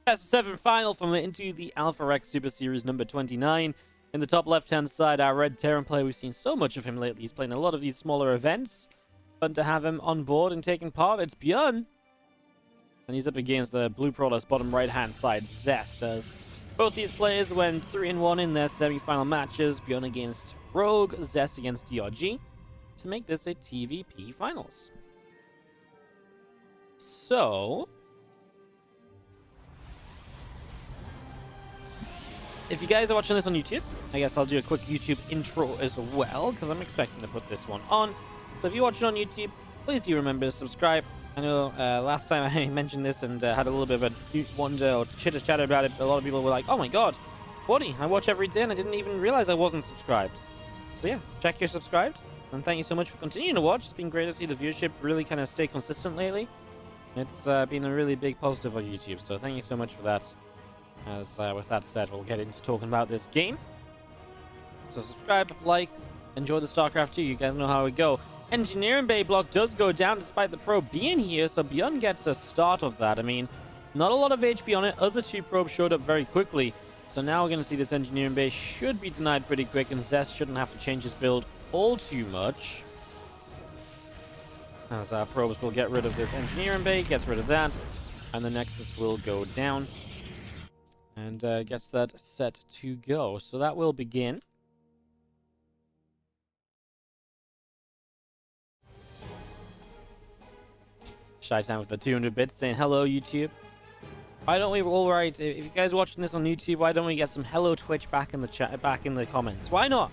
That's the seventh final from into the ITAX Super Series number 29. In the top left-hand side, our Red Terran player. We've seen so much of him lately. He's playing a lot of these smaller events. Fun to have him on board and taking part. It's ByuN. And he's up against the blue Prowler's bottom right-hand side, Zest. As both these players went 3-1 in their semi-final matches. ByuN against Rogue, Zest against DRG. To make this a TVP finals. So... if you guys are watching this on YouTube, I guess I'll do a quick YouTube intro as well, because I'm expecting to put this one on. So if you're watching on YouTube, please do remember to subscribe. I know last time I mentioned this and had a little bit of a wonder or chitter-chatter about it, but a lot of people were like, oh my god, Wardy, I watch every day and I didn't even realize I wasn't subscribed. So yeah, check you're subscribed. And thank you so much for continuing to watch. It's been great to see the viewership really kind of stay consistent lately. It's been a really big positive on YouTube, so thank you so much for that. As with that said, we'll get into talking about this game. So subscribe, like, enjoy the StarCraft 2. You guys know how it go. Engineering Bay block does go down despite the probe being here, so ByuN gets a start of that. I mean, not a lot of HP on it. Other two probes showed up very quickly. So now we're going to see this Engineering Bay should be denied pretty quick, and Zest shouldn't have to change his build all too much. As our probes will get rid of this Engineering Bay, gets rid of that, and the Nexus will go down. And gets that set to go. So that will begin. Shy-Time with the 200 bits saying hello, YouTube. Why don't we all write, if you guys are watching this on YouTube, why don't we get some hello Twitch back in the chat, back in the comments? Why not?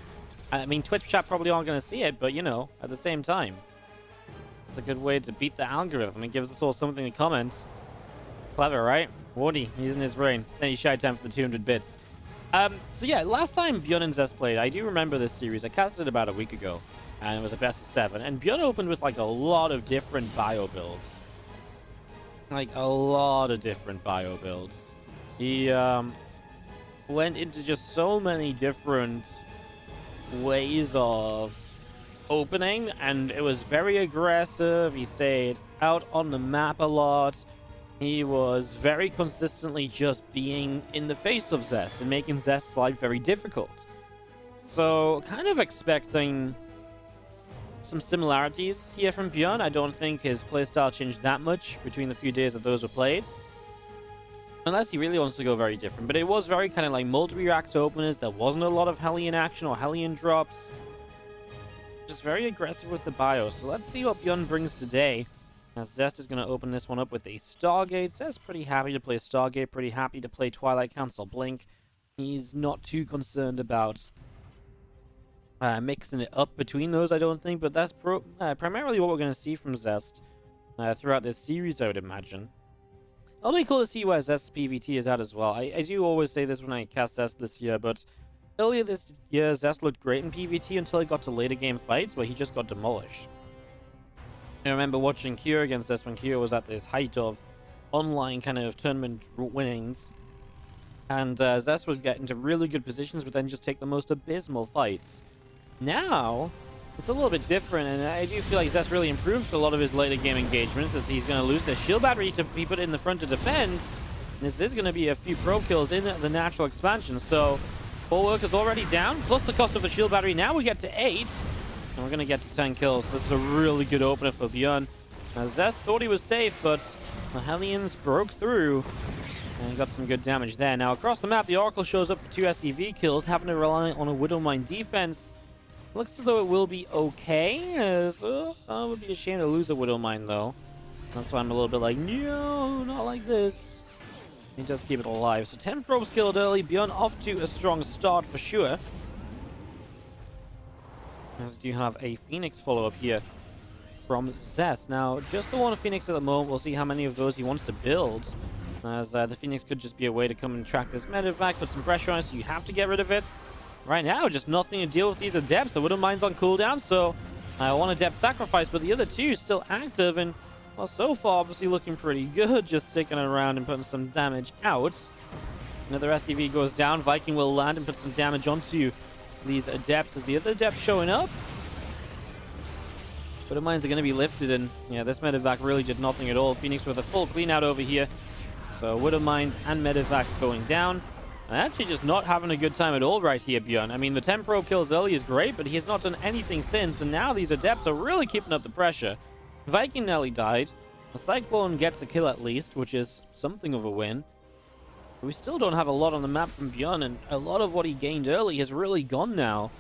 I mean, Twitch chat probably aren't going to see it, but you know, at the same time, it's a good way to beat the algorithm. It gives us all something to comment. Clever, right? Wardy using his brain. Thank you, Shy-Time, for the 200 bits. So yeah, last time ByuN and Zest played, I do remember this series. I casted it about a week ago, and it was a best of 7. And ByuN opened with like a lot of different bio builds. Like a lot of different bio builds. He went into just so many different ways of opening, and it was very aggressive. He stayed out on the map a lot. He was very consistently just being in the face of Zest and making Zest's life very difficult. So, kind of expecting some similarities here from ByuN. I don't think his playstyle changed that much between the few days that those were played. Unless he really wants to go very different. But it was very kind of like multi-reactor openers. There wasn't a lot of Hellion action or Hellion drops. Just very aggressive with the bio. So let's see what ByuN brings today. Now, Zest is going to open this one up with a Stargate. Zest pretty happy to play Stargate, pretty happy to play Twilight Council Blink. He's not too concerned about mixing it up between those, I don't think, but that's primarily what we're going to see from Zest throughout this series, I would imagine. It'll be cool to see where Zest's PvT is at as well. I do always say this when I cast Zest this year, but earlier this year, Zest looked great in PvT until he got to later game fights where he just got demolished. I remember watching Kira against Zest when Kira was at this height of online kind of tournament winnings. And Zest would get into really good positions, but then just take the most abysmal fights. Now, it's a little bit different, and I do feel like Zest really improved a lot of his later game engagements, as he's going to lose the shield battery to be put in the front to defend. And this is going to be a few pro kills in the natural expansion. So, 4 workers already down, plus the cost of the shield battery. Now we get to 8. And we're going to get to 10 kills. This is a really good opener for ByuN. Zest thought he was safe, but the Hellions broke through and got some good damage there. Now, across the map, the Oracle shows up for 2 SCV kills, having to rely on a Widowmine defense. Looks as though it will be okay. So, it would be a shame to lose a Widowmine, though. That's why I'm a little bit like, no, not like this. He does keep it alive. So 10 probes killed early. ByuN off to a strong start for sure. As do have a Phoenix follow-up here from Zest. Now, just the one Phoenix at the moment. We'll see how many of those he wants to build. As the Phoenix could just be a way to come and track this medevac, put some pressure on it, so you have to get rid of it. Right now, just nothing to deal with these Adepts. The Widowmine's on cooldown, so one Adept sacrifice, but the other two still active, and well, so far, obviously looking pretty good, just sticking around and putting some damage out. Another SCV goes down. Viking will land and put some damage onto these Adepts. As the other Adepts showing up, Widowmines are going to be lifted, and yeah, this medevac really did nothing at all. Phoenix with a full clean out over here. So Widow Mines and Medevac going down. And actually just not having a good time at all right here, ByuN. I mean, the 10 pro kills early is great, but he has not done anything since. And now these Adepts are really keeping up the pressure. Viking nearly died. The Cyclone gets a kill at least, which is something of a win. But we still don't have a lot on the map from ByuN, and a lot of what he gained early has really gone now.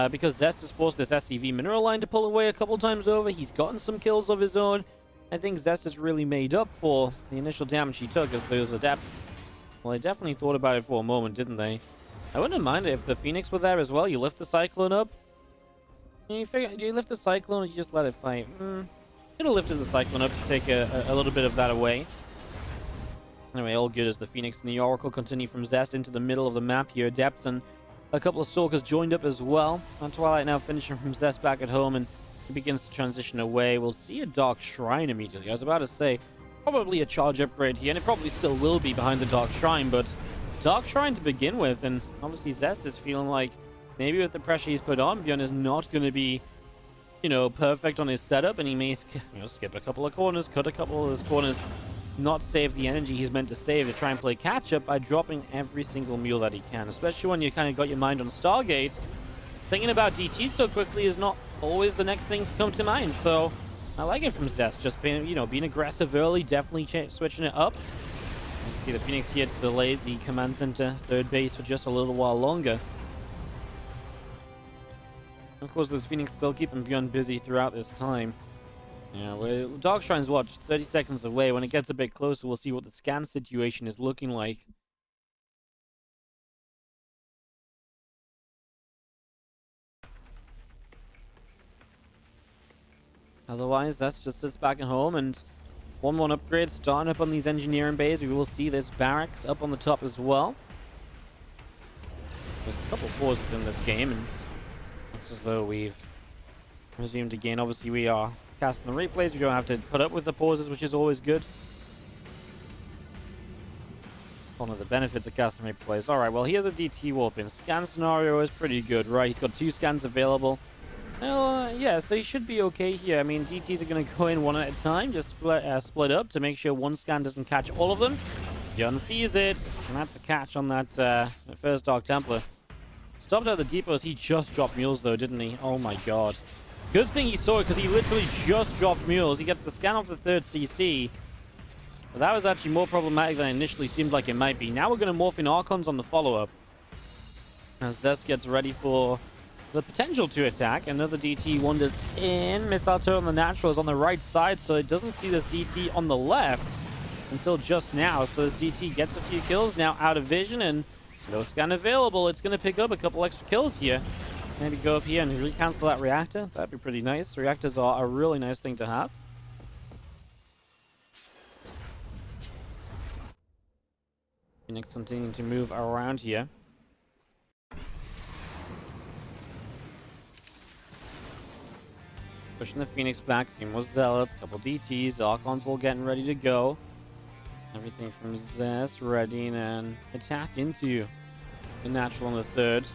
Because Zest has forced this SCV mineral line to pull away a couple times over. He's gotten some kills of his own. I think Zest has really made up for the initial damage he took as those Adepts. Well, they definitely thought about it for a moment, didn't they? I wouldn't mind it if the Phoenix were there as well. You lift the Cyclone up. Do you lift the Cyclone or you just let it fight? Could have lifted the Cyclone up to take a little bit of that away. Anyway, all good as the Phoenix and the Oracle continue from Zest into the middle of the map here. Adepts and a couple of Stalkers joined up as well. And Twilight now finishing from Zest back at home, and he begins to transition away. We'll see a Dark Shrine immediately. I was about to say, probably a charge upgrade here, and it probably still will be behind the Dark Shrine, but Dark Shrine to begin with, and obviously Zest is feeling like maybe with the pressure he's put on, ByuN is not going to be, you know, perfect on his setup, and he may skip a couple of corners, cut a couple of those corners, not save the energy he's meant to save to try and play catch-up by dropping every single mule that he can, especially when you kind of got your mind on Stargate. Thinking about DT so quickly is not always the next thing to come to mind, so I like it from Zest, just being, you know, being aggressive early, definitely switching it up. You see the Phoenix here delayed the command center third base for just a little while longer. Of course, those Phoenix still keeping ByuN busy throughout this time. Yeah, Dark Shrine's what, 30 seconds away. When it gets a bit closer, we'll see what the scan situation is looking like. Otherwise, that's just sits back at home, and 1-1 upgrade starting up on these engineering bays. We will see this barracks up on the top as well. There's a couple of pauses in this game, and it's as though we've resumed again. Obviously, we are casting the replays. We don't have to put up with the pauses, which is always good. One of the benefits of casting replays. All right, well, here's a DT warp in. Scan scenario is pretty good, right? He's got 2 scans available. Well, yeah, so he should be okay here. I mean, DTs are going to go in one at a time, just split up to make sure one scan doesn't catch all of them. ByuN sees it, and that's a catch on that first Dark Templar. Stopped at the depots. He just dropped mules, though, didn't he? Oh, my God. Good thing he saw it, because he literally just dropped mules. He gets the scan off the third CC. But that was actually more problematic than it initially seemed like it might be. Now we're going to morph in Archons on the follow-up. As Zest gets ready for the potential to attack. Another DT wanders in. Missile turret on the natural is on the right side, so it doesn't see this DT on the left until just now. So this DT gets a few kills, now out of vision, and no scan available. It's going to pick up a couple extra kills here. Maybe go up here and recancel that reactor. That'd be pretty nice. Reactors are a really nice thing to have. Phoenix continuing to move around here. Pushing the Phoenix back, a few more Zealots, couple DTs, Archons all getting ready to go. Everything from Zest ready and attack into the natural on the third.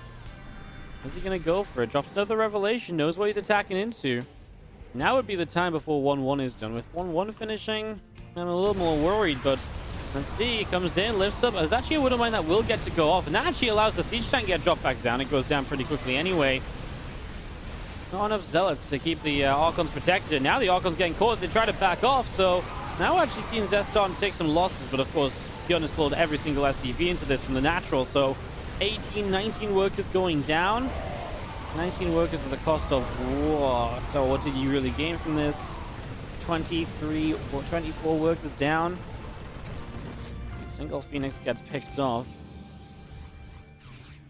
Is he going to go for it? Drops another Revelation, knows what he's attacking into. Now would be the time before 1-1 is done. With 1-1 finishing, I'm a little more worried, but let's see. He comes in, lifts up. There's actually a Widow Mine that will get to go off, and that actually allows the Siege Tank to get dropped back down. It goes down pretty quickly anyway. Not enough Zealots to keep the Archons protected. Now the Archons getting caught. They try to back off, so now we're actually seeing Zest starting to take some losses, but of course, ByuN has pulled every single SCV into this from the natural, so 18, 19 workers going down. 19 workers at the cost of what? So what did you really gain from this? 23 or 24 workers down. Single Phoenix gets picked off.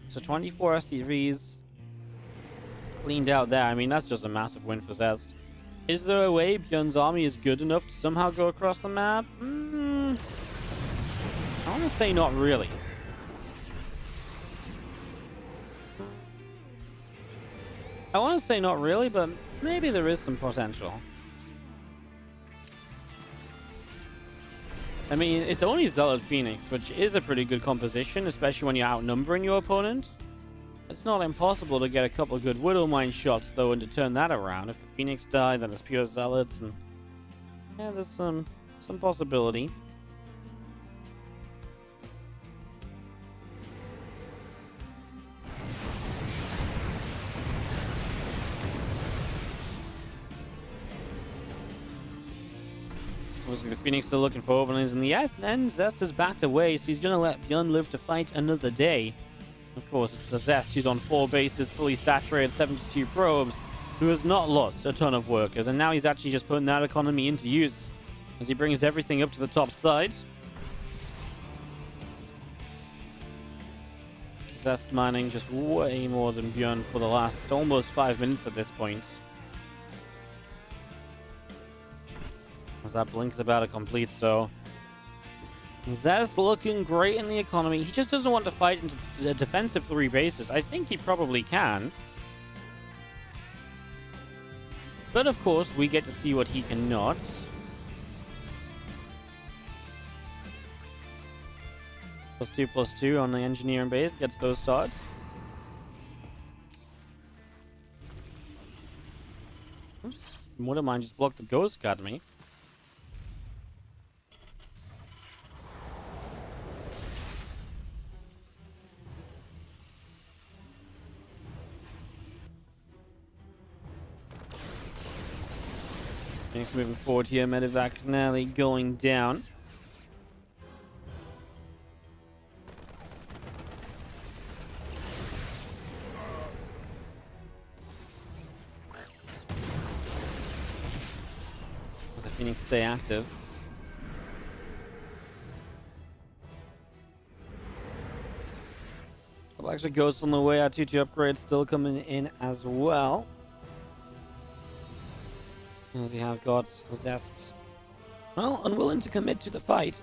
So 24 SCVs cleaned out there. I mean, that's just a massive win for Zest. Is there a way ByuN's army is good enough to somehow go across the map? I want to say not really. I want to say not really, but maybe there is some potential. I mean, it's only Zealot Phoenix, which is a pretty good composition, especially when you're outnumbering your opponents. It's not impossible to get a couple of good Widow Mine shots, though, and to turn that around. If the Phoenix die, then it's pure Zealots, and yeah, there's some possibility. Obviously, the Phoenix are looking for openings in the S, and Zest has backed away, so he's going to let ByuN live to fight another day. Of course, it's a Zest who's on 4 bases, fully saturated, 72 probes, who has not lost a ton of workers, and now he's actually just putting that economy into use as he brings everything up to the top side. Zest mining just way more than ByuN for the last almost 5 minutes at this point. As that blink is about to complete, so Zest looking great in the economy. He just doesn't want to fight into the defensive 3 bases. I think he probably can. But of course, we get to see what he cannot. +2/+2 on the engineering base gets those started. Oops, wouldn't mind just blocked the Ghost Academy. Phoenix moving forward here, medevac nearly going down. Does the Phoenix stay active? Well, actually, Ghost on the way. Our 2-2 upgrade still coming in as well. As we have got Zest, well, unwilling to commit to the fight.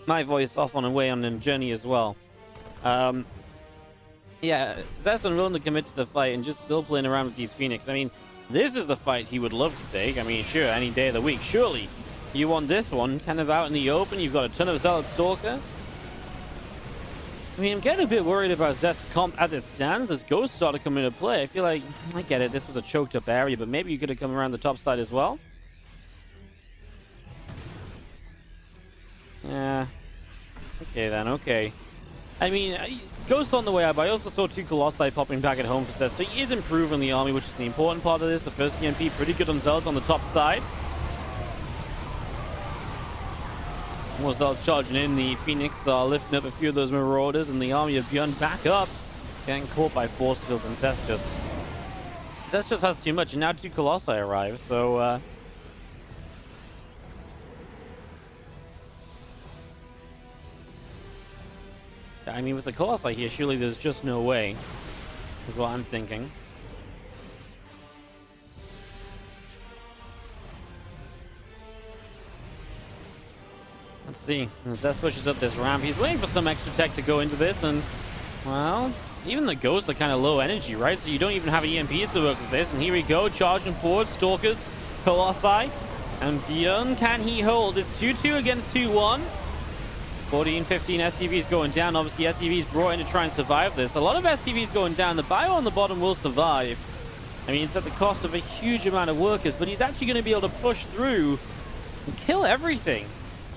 My voice off on a way on a journey as well. Yeah, Zest unwilling to commit to the fight and just still playing around with these Phoenix. I mean, this is the fight he would love to take. I mean, sure, any day of the week. Surely, you want this one kind of out in the open. You've got a ton of Zealot Stalker. I mean, I'm getting a bit worried about Zest's comp as it stands. As Ghost started coming into play, I feel like, I get it, this was a choked up area, but maybe you could have come around the top side as well. Yeah. Okay then, okay. I mean, Ghost on the way out, but I also saw 2 Colossi popping back at home for Zest, so he is improving the army, which is the important part of this. The first EMP, pretty good on Zealots on the top side. More Zealots charging in. The Phoenix are lifting up a few of those Marauders, and the army of ByuN back up. Getting caught by force fields, and Zest just has too much, and now 2 Colossi arrive, so I mean, with the Colossi here, surely there's just no way, is what I'm thinking. Let's see. As Zest pushes up this ramp, he's waiting for some extra tech to go into this, and, well, even the Ghosts are kind of low energy, right? So you don't even have EMPs to work with this, and here we go, charging forward, Stalkers, Colossi, and ByuN, can he hold? It's 2-2 against 2-1. 14, 15 SCVs going down. Obviously, SCVs brought in to try and survive this. A lot of SCVs going down. The bio on the bottom will survive. I mean, it's at the cost of a huge amount of workers, but he's actually going to be able to push through and kill everything.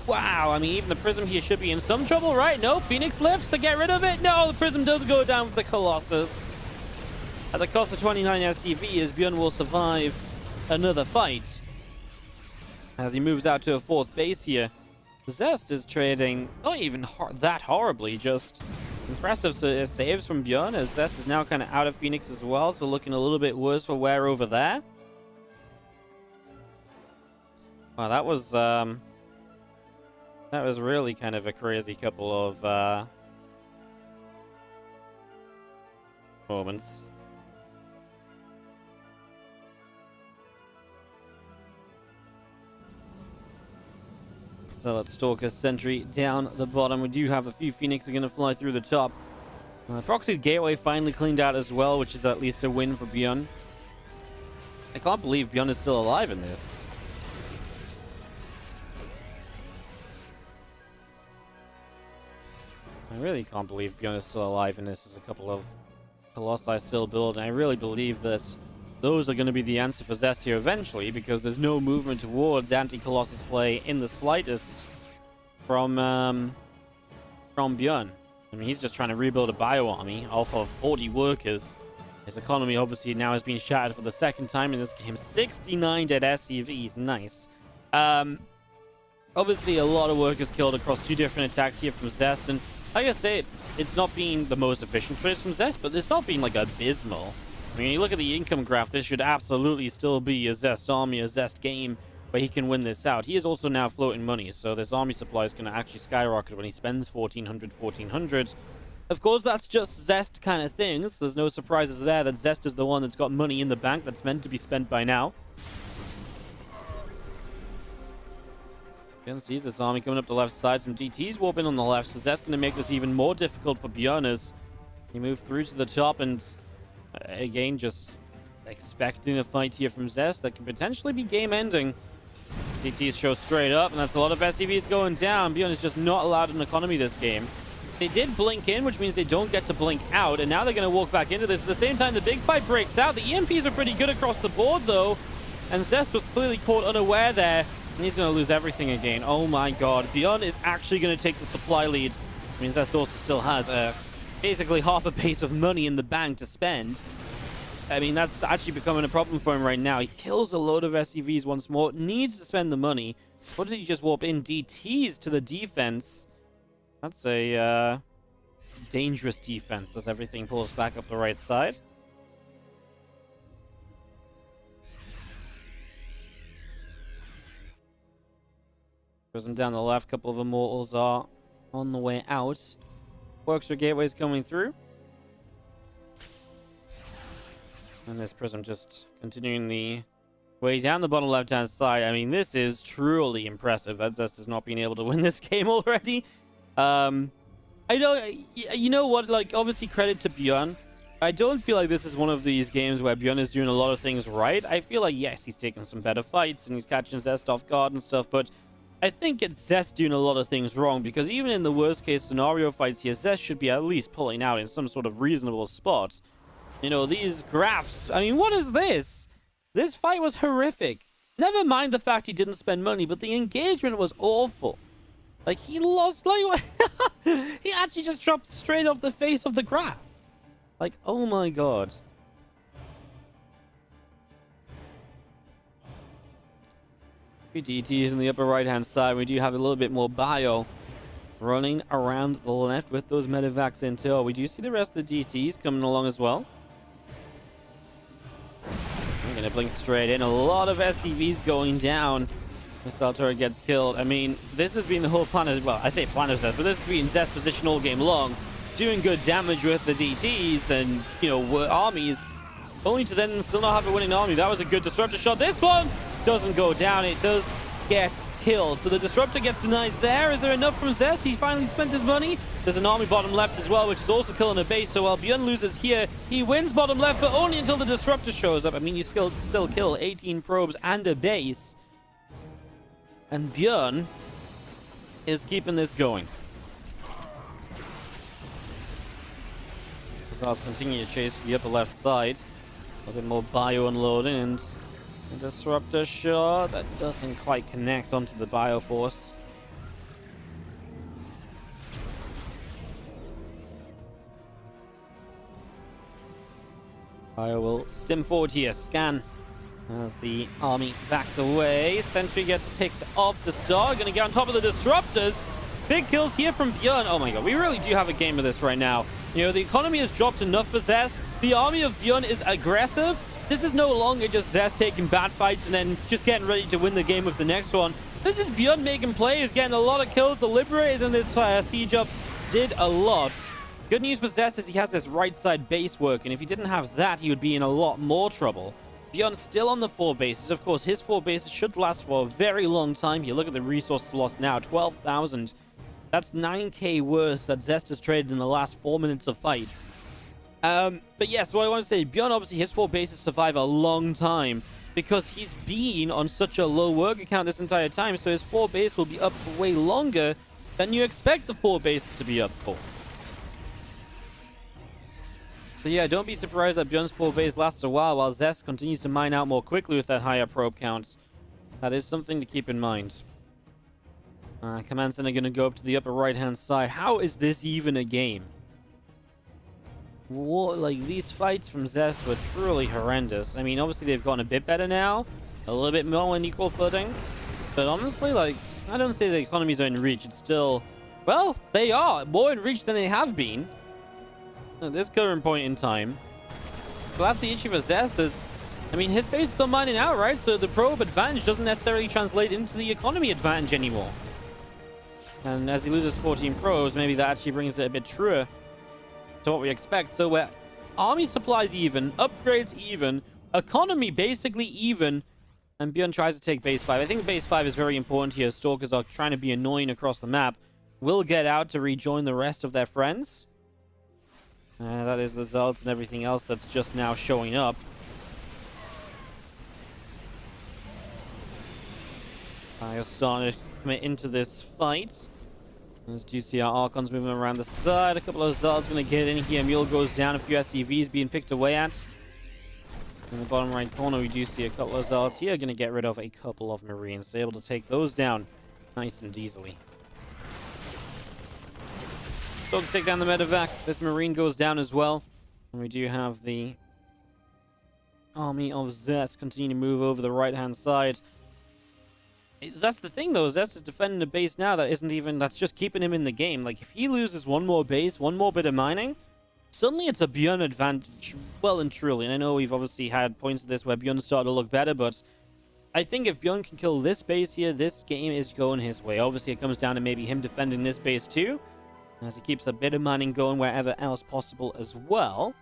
Wow, I mean, even the Prism here should be in some trouble, right? No, Phoenix lifts to get rid of it. No, the Prism does go down with the Colossus. At the cost of 29 SCV, as ByuN will survive another fight. As he moves out to a 4th base here. Zest is trading not even that horribly, just impressive saves from ByuN, as Zest is now kind of out of Phoenix as well, so looking a little bit worse for wear over there. Wow, that was really kind of a crazy couple of moments. So let's Stalker Sentry down the bottom. We do have a few Phoenix are going to fly through the top. Proxy Gateway finally cleaned out as well, which is at least a win for ByuN. I can't believe ByuN is still alive in this. I really can't believe ByuN is still alive in this. There's a couple of Colossi still build, and I really believe that those are going to be the answer for Zest here eventually, because there's no movement towards anti-Colossus play in the slightest from ByuN. I mean, he's just trying to rebuild a bio army off of 40 workers. His economy obviously now has been shattered for the second time in this game. 69 dead SCVs. Nice. Obviously, a lot of workers killed across 2 different attacks here from Zest. And like I say, it's not been the most efficient trades from Zest, but it's not been like abysmal. I mean, you look at the income graph, this should absolutely still be a Zest army, a Zest game where he can win this out. He is also now floating money, so this army supply is going to actually skyrocket when he spends 1400. Of course, that's just Zest kind of things. There's no surprises there that Zest is the one that's got money in the bank that's meant to be spent by now. ByuN sees this army coming up the left side. Some DTs warping on the left, so Zest's going to make this even more difficult for ByuN as he moved through to the top and again just expecting a fight here from Zest that can potentially be game-ending. DTs show straight up, and that's a lot of SCVs going down. ByuN is just not allowed an economy this game. They did blink in, which means they don't get to blink out, and now they're going to walk back into this. At the same time, the big fight breaks out. The EMPs are pretty good across the board, though, and Zest was clearly caught unaware there. And he's going to lose everything again. Oh my god. ByuN is actually going to take the supply lead. I mean, Zest also still has basically half a base of money in the bank to spend. I mean, that's actually becoming a problem for him right now. He kills a load of SCVs once more. Needs to spend the money. What did he just warp in? DTs to the defense. That's a it's a dangerous defense as everything pulls back up the right side. Prism down the left, couple of Immortals are on the way out. Orchestra Gateway's coming through. And this Prism just continuing the way down the bottom left-hand side. I mean, this is truly impressive that Zest has not been able to win this game already. I don't... You know what? Like, obviously credit to ByuN. I don't feel like this is one of these games where ByuN is doing a lot of things right. I feel like, yes, he's taking some better fights and he's catching Zest off guard and stuff, but I think it's Zest doing a lot of things wrong, because even in the worst case scenario fights here, Zest should be at least pulling out in some sort of reasonable spot. You know, these graphs, I mean, what is this? This fight was horrific. Never mind the fact he didn't spend money, but the engagement was awful. Like, he lost, like, he actually just dropped straight off the face of the graph. Like, oh my god. DTs in the upper right hand side. We do have a little bit more bio running around the left with those medevacs in tow. We do see the rest of the DTs coming along as well. I'm gonna blink straight in. A lot of SCVs going down. Missile turret gets killed. I mean, this has been the whole plan of, well, I say plan of Zest, but this has been Zest position all game long, doing good damage with the DTs and, you know, armies, only to then still not have a winning army. That was a good disruptor shot. This one doesn't go down. It does get killed. So the disruptor gets denied there. Is there enough from Zest? He finally spent his money. There's an army bottom left as well, which is also killing a base. So while ByuN loses here, he wins bottom left, but only until the disruptor shows up. I mean, you still kill 18 probes and a base. And ByuN is keeping this going. Missiles continue to chase the upper left side. A bit more bio unloading, and the disruptor shot that doesn't quite connect onto the bioforce. Bio will stim forward here, scan as the army backs away. Sentry gets picked off the start. Gonna get on top of the disruptors. Big kills here from ByuN. Oh my god, we really do have a game of this right now. You know, the economy has dropped enough for Zest. The army of ByuN is aggressive. This is no longer just Zest taking bad fights and then just getting ready to win the game with the next one. This is ByuN making plays, getting a lot of kills. The Liberators in this siege up did a lot. Good news for Zest is he has this right side base work, and if he didn't have that, he would be in a lot more trouble. ByuN still on the 4 bases. Of course, his 4 bases should last for a very long time. You look at the resources lost now, 12,000. That's 9k worth that Zest has traded in the last 4 minutes of fights. But yes, what I want to say, ByuN, obviously, his 4 bases survive a long time because he's been on such a low work account this entire time, so his 4 base will be up for way longer than you expect the 4 bases to be up for. So yeah, don't be surprised that ByuN's 4 base lasts a while Zest continues to mine out more quickly with that higher probe count. That is something to keep in mind. Command Center going to go up to the upper right-hand side. How is this even a game? like these fights from Zest were truly horrendous. I mean, obviously they've gotten a bit better now, a little bit more on equal footing, but honestly, like, I don't say the economies are in reach. It's still, well, they are more in reach than they have been at this current point in time. So that's the issue for Zest is, I mean, his base is still mining out, right? So the probe advantage doesn't necessarily translate into the economy advantage anymore. And as he loses 14 probes, maybe that actually brings it a bit truer to what we expect. So we're army supplies even, upgrades even, economy basically even, and ByuN tries to take base 5. I think base 5 is very important here. Stalkers are trying to be annoying across the map. Will get out to rejoin the rest of their friends. That is the Zealots and everything else that's just now showing up. You're starting to commit into this fight. As you see our Archons moving around the side. A couple of Zealots going to get in here. Mule goes down. A few SCVs being picked away at. In the bottom right corner, we do see a couple of Zealots here. Going to get rid of a couple of Marines. So able to take those down nice and easily. Still to take down the medevac. This Marine goes down as well. And we do have the army of Zest continue to move over the right-hand side. That's the thing, though. Zest is defending a base now that isn't even... That's just keeping him in the game. Like, if he loses one more base, one more bit of mining, suddenly it's a ByuN advantage. Well and truly. And I know we've obviously had points of this where ByuN started to look better, but I think if ByuN can kill this base here, this game is going his way. Obviously, it comes down to maybe him defending this base too, as he keeps a bit of mining going wherever else possible as well.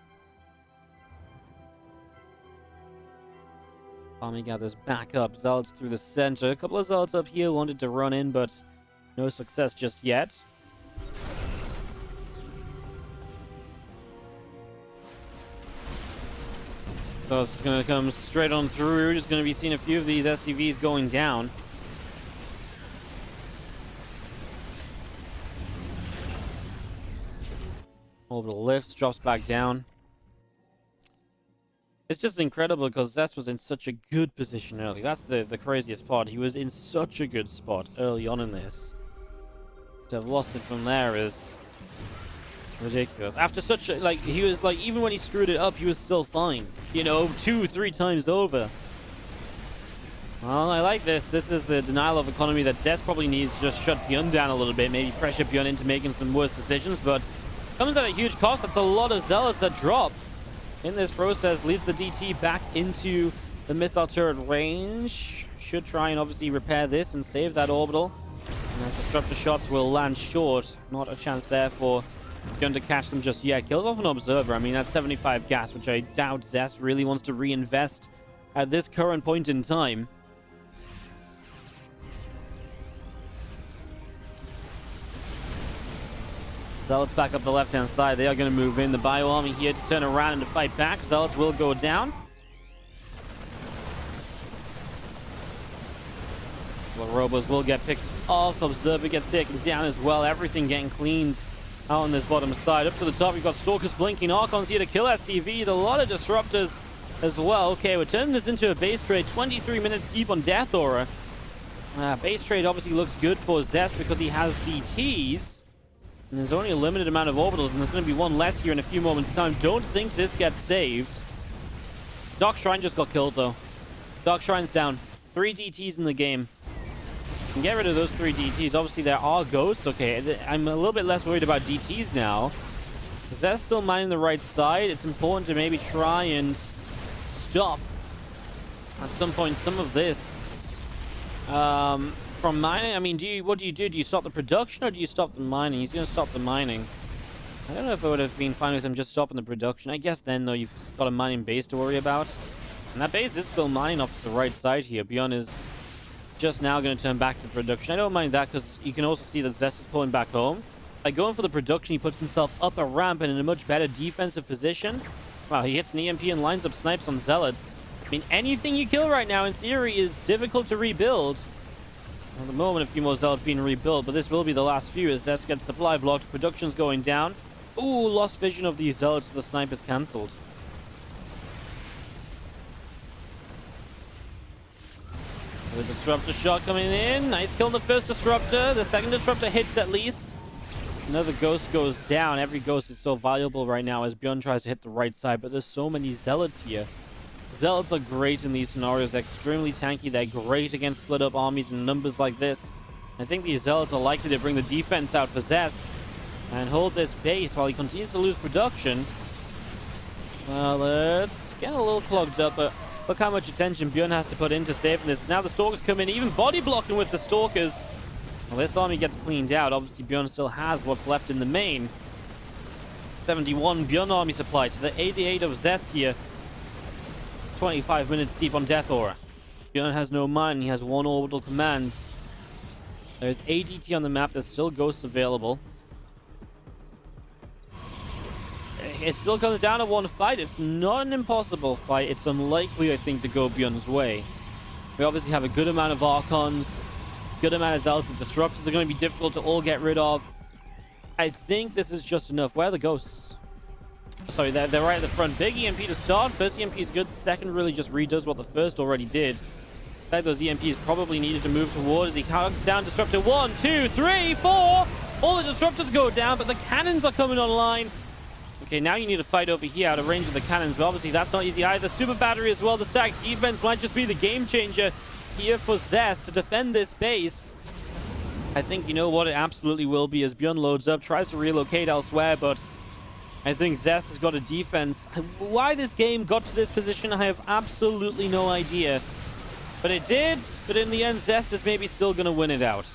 Army gathers back up. Zealots through the center. A couple of Zealots up here wanted to run in, but no success just yet. So it's just going to come straight on through. We're just going to be seeing a few of these SCVs going down. Orbital lifts, drops back down. It's just incredible because Zest was in such a good position early. That's the craziest part. He was in such a good spot early on in this. To have lost it from there is ridiculous. After such a, like, he was like, even when he screwed it up, he was still fine. You know, 2-3 times over. Well, I like this. This is the denial of economy that Zest probably needs to just shut ByuN down a little bit. Maybe pressure ByuN into making some worse decisions, but comes at a huge cost. That's a lot of Zealots that drop. In this process, leads the DT back into the missile turret range. Should try and obviously repair this and save that orbital. And as disruptor shots will land short. Not a chance there for ByuN to catch them just yet. Kills off an observer. I mean, that's 75 gas, which I doubt Zest really wants to reinvest at this current point in time. Zealots back up the left-hand side. They are going to move in. The Bio army here to turn around and to fight back. Zealots will go down. The Robos will get picked off. Observer gets taken down as well. Everything getting cleaned out on this bottom side. Up to the top, we've got Stalkers blinking. Archons here to kill SCVs. A lot of Disruptors as well. Okay, we're turning this into a base trade. 23 minutes deep on Death Aura. Base trade obviously looks good for Zest because he has DTs. And there's only a limited amount of orbitals, and there's going to be one less here in a few moments' time. Don't think this gets saved. Dark Shrine just got killed, though. Dark Shrine's down. 3 DTs in the game. Can get rid of those 3 DTs. Obviously, there are ghosts. Okay, I'm a little bit less worried about DTs now. Zest still mining the right side. It's important to maybe try and stop, at some point, some of this. From mining, I mean, what do you do? Do you stop the production or do you stop the mining? He's going to stop the mining. I don't know if I would have been fine with him just stopping the production. I guess then, though, you've got a mining base to worry about. And that base is still mining off to the right side here. ByuN is just now going to turn back to production. I don't mind that because you can also see that Zest is pulling back home. By going for the production, he puts himself up a ramp and in a much better defensive position. Wow, he hits an EMP and lines up snipes on Zealots. I mean, anything you kill right now, in theory, is difficult to rebuild. At the moment, a few more Zealots being rebuilt, but this will be the last few as Zest gets supply blocked. Production's going down. Ooh, lost vision of these Zealots, so the snipe is cancelled. The Disruptor shot coming in. Nice kill on the first Disruptor. The second Disruptor hits at least. Another ghost goes down. Every ghost is so valuable right now as ByuN tries to hit the right side, but there's so many zealots here. Zealots are great in these scenarios. They're extremely tanky. They're great against split up armies in numbers like this. I think these zealots are likely to bring the defense out for Zest and hold this base while he continues to lose production. Well, let's get a little clogged up, but look how much attention ByuN has to put into saving this. Now the Stalkers come in, even body blocking with the Stalkers. Well, this army gets cleaned out. Obviously, ByuN still has what's left in the main. 71 ByuN army supply to the 88 of Zest here. 25 minutes deep on Death Aura. ByuN has no mine. He has one orbital command. There's ADT on the map. There's still ghosts available. It still comes down to one fight. It's not an impossible fight. It's unlikely, I think, to go ByuN's way. We obviously have a good amount of Archons. Good amount of Zealots. The Disruptors are going to be difficult to all get rid of. I think this is just enough. Where are the ghosts? Sorry, they're right at the front. Big EMP to start. First EMP is good. The second really just redoes what the first already did. In fact, those EMPs probably needed to move towards. He counts down Disruptor 1, 2, 3, 4. All the Disruptors go down, but the cannons are coming online. Okay, now you need to fight over here out of range of the cannons, but obviously that's not easy either. Super Battery as well. The stack defense might just be the game changer here for Zest to defend this base. I think, you know what, it absolutely will be as ByuN loads up, tries to relocate elsewhere, but I think Zest has got a defense. Why this game got to this position, I have absolutely no idea. But it did, but in the end, Zest is maybe still going to win it out.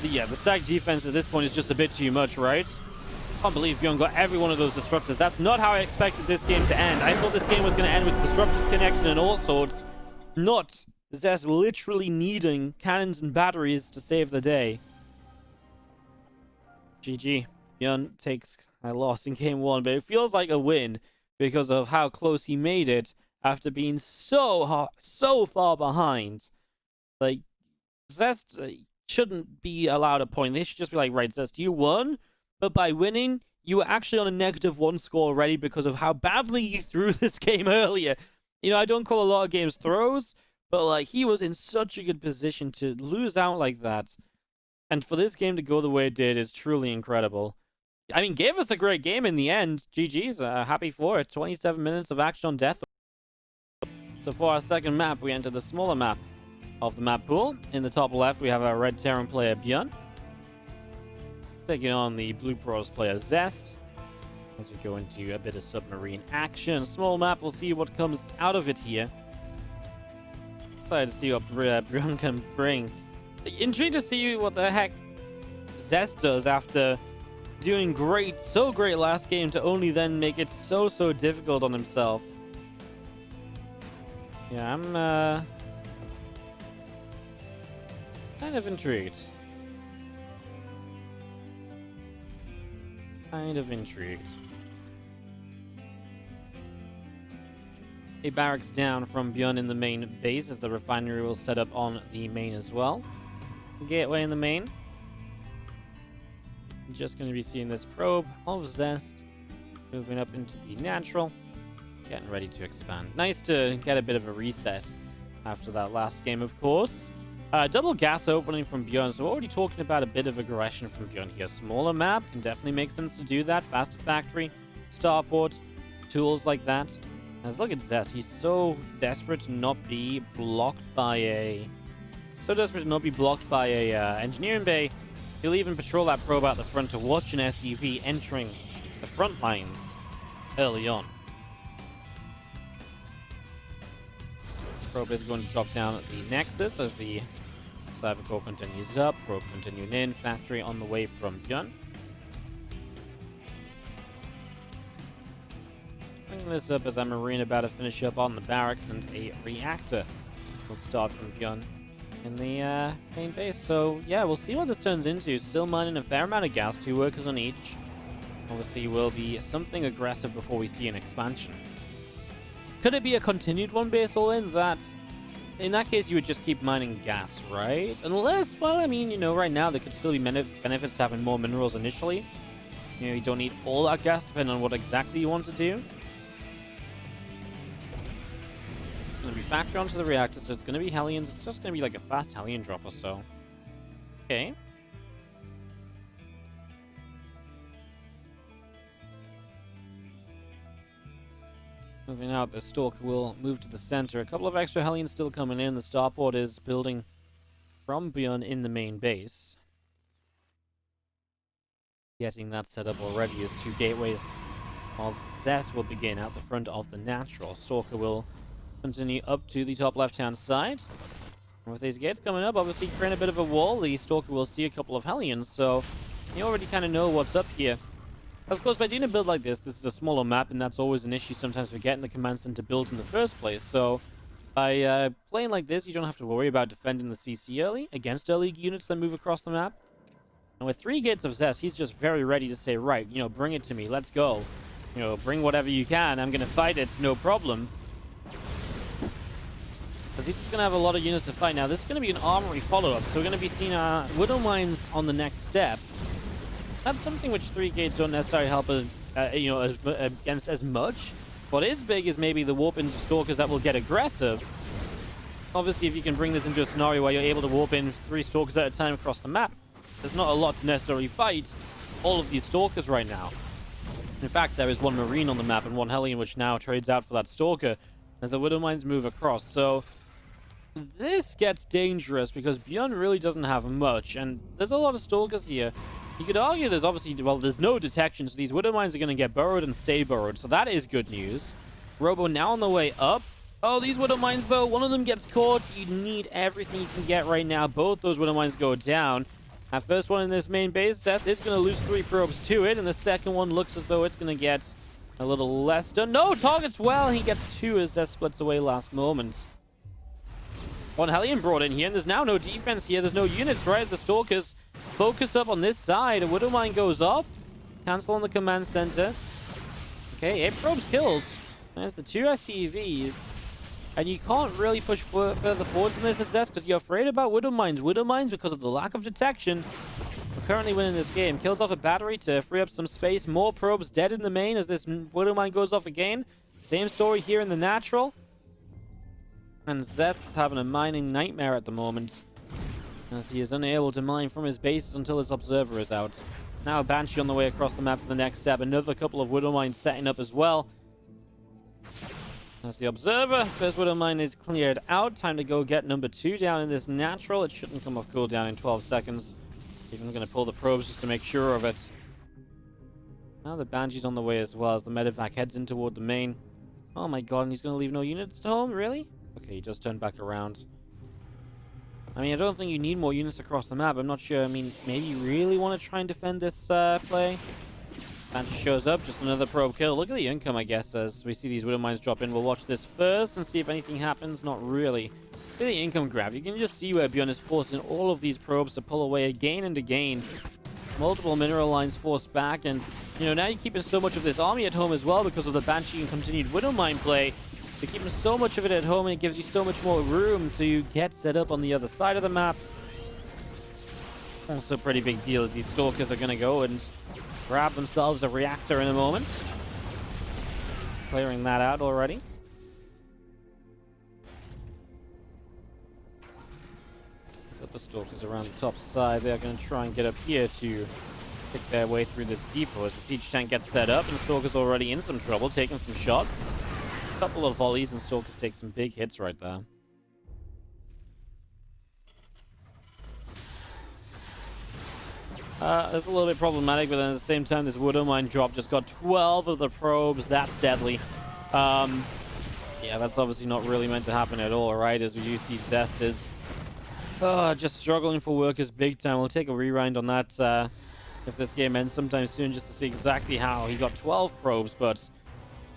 Yeah, the stack defense at this point is just a bit too much, right? I can't believe ByuN got every one of those Disruptors. That's not how I expected this game to end. I thought this game was going to end with Disruptors connected and all sorts, not Zest literally needing cannons and batteries to save the day. GG. ByuN takes a loss in game one, but it feels like a win because of how close he made it after being so far behind. Like, Zest shouldn't be allowed a point. They should just be like, right, Zest, you won, but by winning, you were actually on a -1 score already because of how badly you threw this game earlier. You know, I don't call a lot of games throws, but like, he was in such a good position to lose out like that. And for this game to go the way it did is truly incredible. I mean, gave us a great game in the end. GG's, happy for it. 27 minutes of action on Death. So for our second map, we enter the smaller map of the map pool. In the top left, we have our Red Terran player, ByuN, taking on the Blue Pros player, Zest, as we go into a bit of submarine action. Small map, we'll see what comes out of it here. Excited to see what ByuN can bring. Intrigued to see what the heck Zest does after doing great, so great last game to only then make it so difficult on himself. Yeah, I'm kind of intrigued. A barracks down from ByuN in the main base as the refinery will set up on the main as well. Gateway in the main. Just going to be seeing this probe of Zest moving up into the natural, getting ready to expand. Nice to get a bit of a reset after that last game, of course. Double gas opening from ByuN, so we're already talking about a bit of aggression from ByuN here. Smaller map can definitely make sense to do that. Faster factory, starport, tools like that. As look at Zest, he's so desperate to not be blocked by a engineering bay. He'll even patrol that probe out the front to watch an SUV entering the front lines early on. Probe is going to drop down at the Nexus as the Cybercore continues up. Probe continuing in. Factory on the way from ByuN. Bringing this up as I'm marine about to finish up on the barracks, and a reactor will start from ByuN in the main base. So yeah, we'll see what this turns into. Still mining a fair amount of gas, 2 workers on each. Obviously will be something aggressive before we see an expansion. Could it be a continued one base all in? That in that case you would just keep mining gas, right? Unless, well, I mean, you know, right now there could still be benefits to having more minerals initially. You know, you don't need all that gas depending on what exactly you want to do. It's going to be factory onto the reactor, so it's going to be Hellions. It's just going to be like a fast Hellion drop or so. Okay. Moving out, the Stalker will move to the center. A couple of extra Hellions still coming in. The starport is building from ByuN in the main base. Getting that set up already as 2 gateways of Zest will begin out the front of the natural. Stalker will continue up to the top left-hand side. And with these gates coming up, obviously creating a bit of a wall, the Stalker will see a couple of Hellions, so you already kind of know what's up here. Of course, by doing a build like this is a smaller map, and that's always an issue sometimes for getting the command center built in the first place. So by playing like this, you don't have to worry about defending the CC early against early units that move across the map. And with 3 gates of Zest, he's just very ready to say, right, you know, bring it to me, let's go. You know, bring whatever you can, I'm going to fight it, no problem. Because he's just going to have a lot of units to fight. Now, this is going to be an armory follow-up, so we're going to be seeing Widow Mines on the next step. That's something which 3 gates don't necessarily help, you know, against as much. What is big is maybe the warp into Stalkers that will get aggressive. Obviously, if you can bring this into a scenario where you're able to warp in 3 Stalkers at a time across the map, there's not a lot to necessarily fight all of these Stalkers right now. In fact, there is 1 Marine on the map and 1 Hellion, which now trades out for that Stalker as the Widow Mines move across. So this gets dangerous because ByuN really doesn't have much, and there's a lot of Stalkers here. You could argue there's obviously, well, there's no detection, so these Widow Mines are going to get burrowed and stay burrowed, so that is good news. Robo now on the way up. Oh, these Widow Mines, though, one of them gets caught. You need everything you can get right now. Both those Widow Mines go down. That first one in this main base, Zest is going to lose 3 probes to it, and the second one looks as though it's going to get a little less done. No, targets well. He gets 2 as Zest splits away last moment. 1 Hellion brought in here, and there's now no defense here. There's no units, right? As the Stalkers focus up on this side. A Widow Mine goes off. Cancel on the command center. Okay, 8 probes killed. There's the 2 SCVs. And you can't really push further forwards than this as Zest because you're afraid about Widow Mines. Widow Mines, because of the lack of detection, are currently winning this game. Kills off a battery to free up some space. More probes dead in the main as this Widow Mine goes off again. Same story here in the natural. And Zest is having a mining nightmare at the moment, as he is unable to mine from his bases until his observer is out. Now a Banshee on the way across the map for the next step. Another couple of Widow Mines setting up as well. As the observer, first Widow Mine is cleared out. Time to go get number 2 down in this natural. It shouldn't come off cooldown in 12 seconds. Even going to pull the probes just to make sure of it. Now the Banshee's on the way as well as the medevac heads in toward the main. Oh my god, and he's going to leave no units at home? Really? Okay, he just turned back around. I mean, I don't think you need more units across the map. I'm not sure. I mean, maybe you really want to try and defend this play. Banshee shows up, just another probe kill. Look at the income, I guess, as we see these Widow Mines drop in. We'll watch this first and see if anything happens. Not really. Look at the income graph. You can just see where ByuN is forcing all of these probes to pull away again and again. Multiple mineral lines forced back, and, you know, now you're keeping so much of this army at home as well because of the Banshee and continued Widow Mine play. You're keeping so much of it at home, and it gives you so much more room to get set up on the other side of the map. Also, pretty big deal as these Stalkers are going to go and grab themselves a reactor in a moment. Clearing that out already. So the Stalkers around the top side, they're going to try and get up here to pick their way through this depot as the siege tank gets set up, and Stalkers already in some trouble, taking some shots. A couple of volleys, and Stalkers take some big hits right there. That's a little bit problematic, but then at the same time, this Widow Mine drop just got 12 of the probes. That's deadly. Yeah, that's obviously not really meant to happen at all, right? As we do see Zest is just struggling for workers big time. We'll take a rewind on that if this game ends sometime soon, just to see exactly how he got 12 probes, but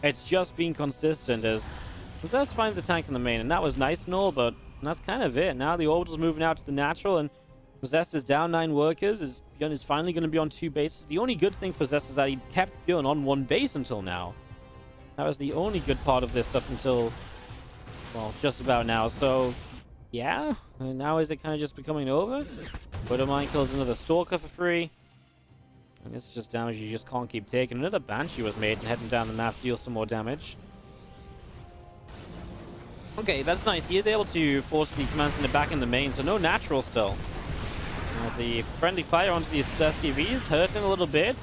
it's just being consistent as Zest finds the tank in the main, and that was nice and all, but that's kind of it. Now the orbital's moving out to the natural, and Zest is down 9 workers. ByuN is finally going to be on 2 bases. The only good thing for Zest is that he kept ByuN on 1 base until now. That was the only good part of this up until, well, just about now. So, yeah. And now is it kind of just becoming over? Widow Mine kills another Stalker for free. And this is just damage you just can't keep taking. Another Banshee was made and heading down the map deals some more damage. Okay, that's nice. He is able to force the command center back in the main, so no natural still. As the friendly fire onto these SCVs, hurting a little bit.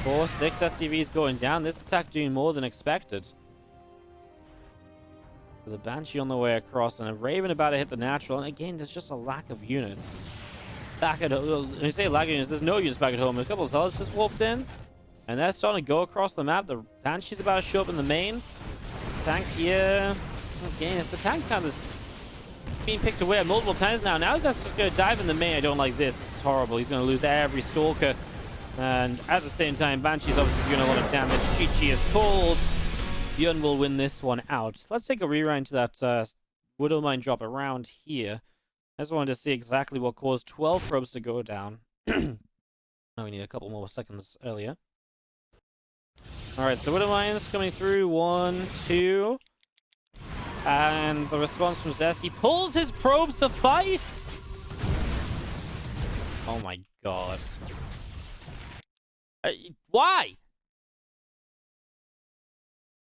4, 6 SCVs going down. This attack doing more than expected. With a Banshee on the way across and a Raven about to hit the natural. And again, there's just a lack of units. Back at home, when you say lack of units, there's no units back at home. A couple of Zealots just warped in. And they're starting to go across the map. The Banshee's about to show up in the main. Tank here. Again, it's the tank kind of being picked away multiple times now. Now Zest just going to dive in the main. I don't like this. This is horrible. He's going to lose every Stalker. And at the same time, Banshee's obviously doing a lot of damage. Chi-Chi is pulled. ByuN will win this one out. Let's take a rewind to that Widow Mine drop around here. I just wanted to see exactly what caused 12 probes to go down. Oh, we need a couple more seconds earlier. Alright, so Widow Mines coming through. 1, 2. And the response from Zest. He pulls his probes to fight! Oh my god. Why?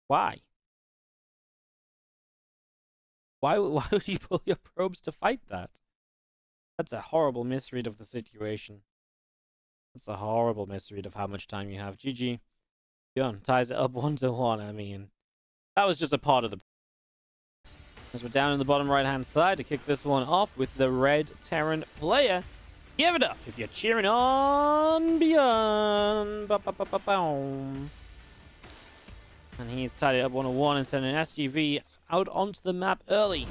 Why? Why would you pull your probes to fight that? That's a horrible misread of the situation. That's a horrible misread of how much time you have. GG. ByuN ties it up 1-1. I mean, that was just a part of the... As we're down in the bottom right-hand side to kick this one off with the red Terran player. Give it up if you're cheering on ByuN. Ba-ba-ba-ba-boom. And he's tied it up 1-1 and sending an SUV out onto the map early.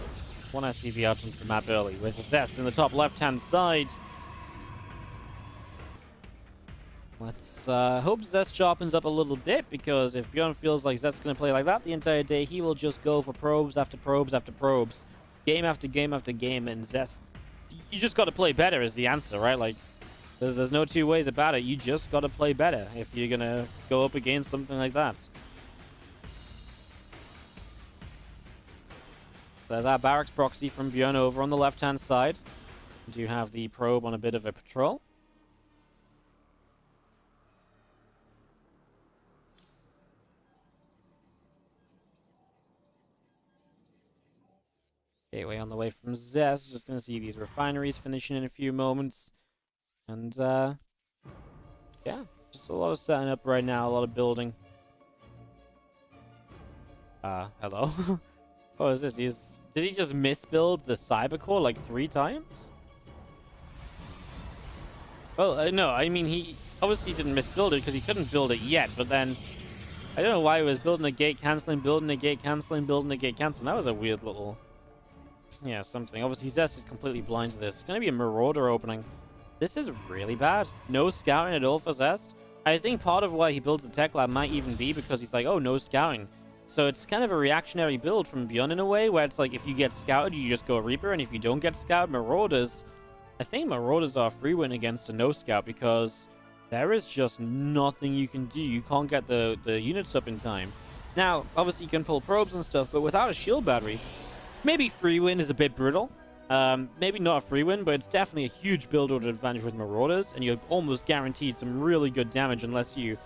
One SUV out onto the map early with Zest in the top left-hand side. Let's hope Zest sharpens up a little bit, because if ByuN feels like Zest's going to play like that the entire day, he will just go for probes after probes after probes. Game after game after game, and Zest... You just got to play better is the answer, right? Like, there's no two ways about it. You just got to play better if you're going to go up against something like that. So there's our barracks proxy from ByuN over on the left-hand side. We do have the probe on a bit of a patrol. Gateway on the way from Zest. Just going to see these refineries finishing in a few moments. And, yeah, just a lot of setting up right now, a lot of building. Hello? What is this? Did he just misbuild the Cybercore like 3 times? Well, no, I mean, he obviously didn't misbuild it because he couldn't build it yet, but then I don't know why he was building a gate canceling, building a gate canceling, building a gate canceling. That was a weird little... Yeah, something. Obviously, Zest is completely blind to this. It's going to be a Marauder opening. This is really bad. No scouting at all for Zest. I think part of why he builds the tech lab might even be because he's like, oh, no scouting. So it's kind of a reactionary build from ByuN in a way, where it's like, if you get scouted, you just go Reaper, and if you don't get scouted, Marauders. I think Marauders are a free win against a no scout, because there is just nothing you can do. You can't get the units up in time. Now, obviously, you can pull probes and stuff, but without a shield battery, maybe free win is a bit brittle. Maybe not a free win, but it's definitely a huge build order advantage with Marauders, and you're almost guaranteed some really good damage unless you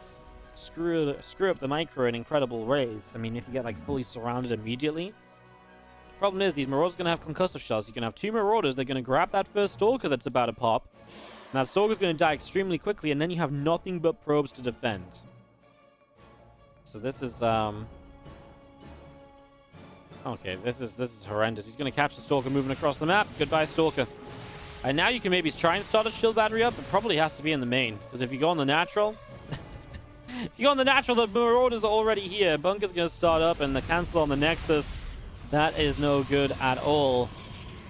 screw up the micro in incredible ways. I mean, if you get like fully surrounded immediately. The problem is these Marauders are going to have concussive shells. You're going to have 2 Marauders. They're going to grab that first Stalker that's about to pop. And that Stalker's going to die extremely quickly, and then you have nothing but probes to defend. So this is okay, this is horrendous. He's going to catch the Stalker moving across the map. Goodbye, Stalker. And now you can maybe try and start a shield battery up. It probably has to be in the main, because if you go on the natural... If you go on the natural, the Marauders are already here. Bunker's going to start up, and the cancel on the Nexus. That is no good at all.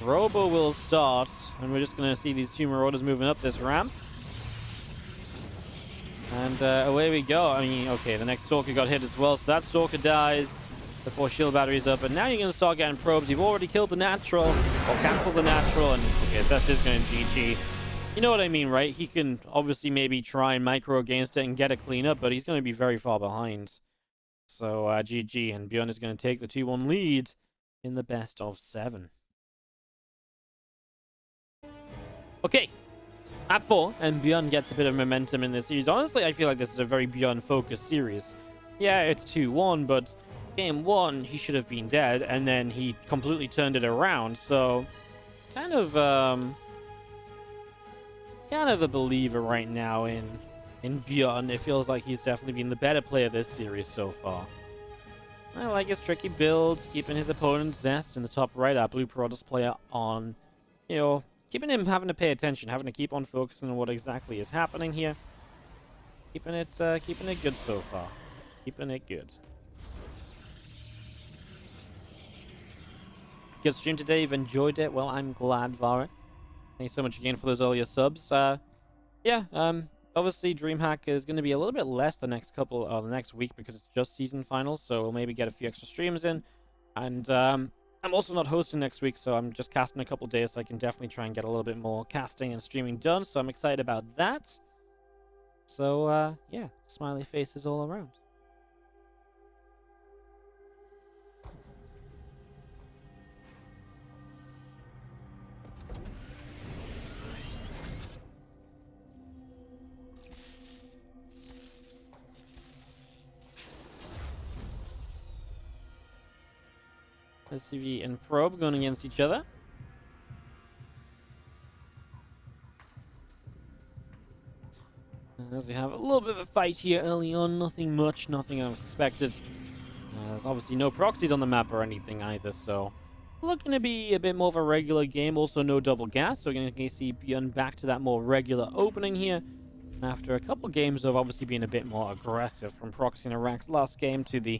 Robo will start, and we're just going to see these 2 Marauders moving up this ramp. And away we go. I mean, okay, the next Stalker got hit as well, so that Stalker dies before shield battery's up. And now you're going to start getting probes. You've already killed the natural, or canceled the natural, and okay, Zest is going to GG. You know what I mean, right? He can obviously maybe try and micro against it and get a cleanup, but he's going to be very far behind. So, GG, and ByuN is going to take the 2-1 lead in the best of 7. Okay, map 4, and ByuN gets a bit of momentum in this series. Honestly, I feel like this is a very ByuN-focused series. Yeah, it's 2-1, but game 1, he should have been dead, and then he completely turned it around, so kind of a believer right now in ByuN. It feels like he's definitely been the better player this series so far. I like his tricky builds, keeping his opponent Zest in the top right, our blue Protoss player on, you know, keeping him having to pay attention, having to keep on focusing on what exactly is happening here. Keeping it good so far. Keeping it good. Good stream today. You've enjoyed it. Well, I'm glad, Vara. Thanks so much again for those earlier subs. Yeah. Obviously, DreamHack is going to be a little bit less the next the next week because it's just season finals. So we'll maybe get a few extra streams in, and I'm also not hosting next week, so I'm just casting a couple days. So I can definitely try and get a little bit more casting and streaming done. So I'm excited about that. So, yeah, smiley faces all around. SCV and Probe going against each other. As we have a little bit of a fight here early on, nothing much, nothing unexpected. There's obviously no proxies on the map or anything either, so looking to be a bit more of a regular game. Also no double gas, so we're going to see ByuN back to that more regular opening here. After a couple games of obviously being a bit more aggressive from proxying Iraq's last game to the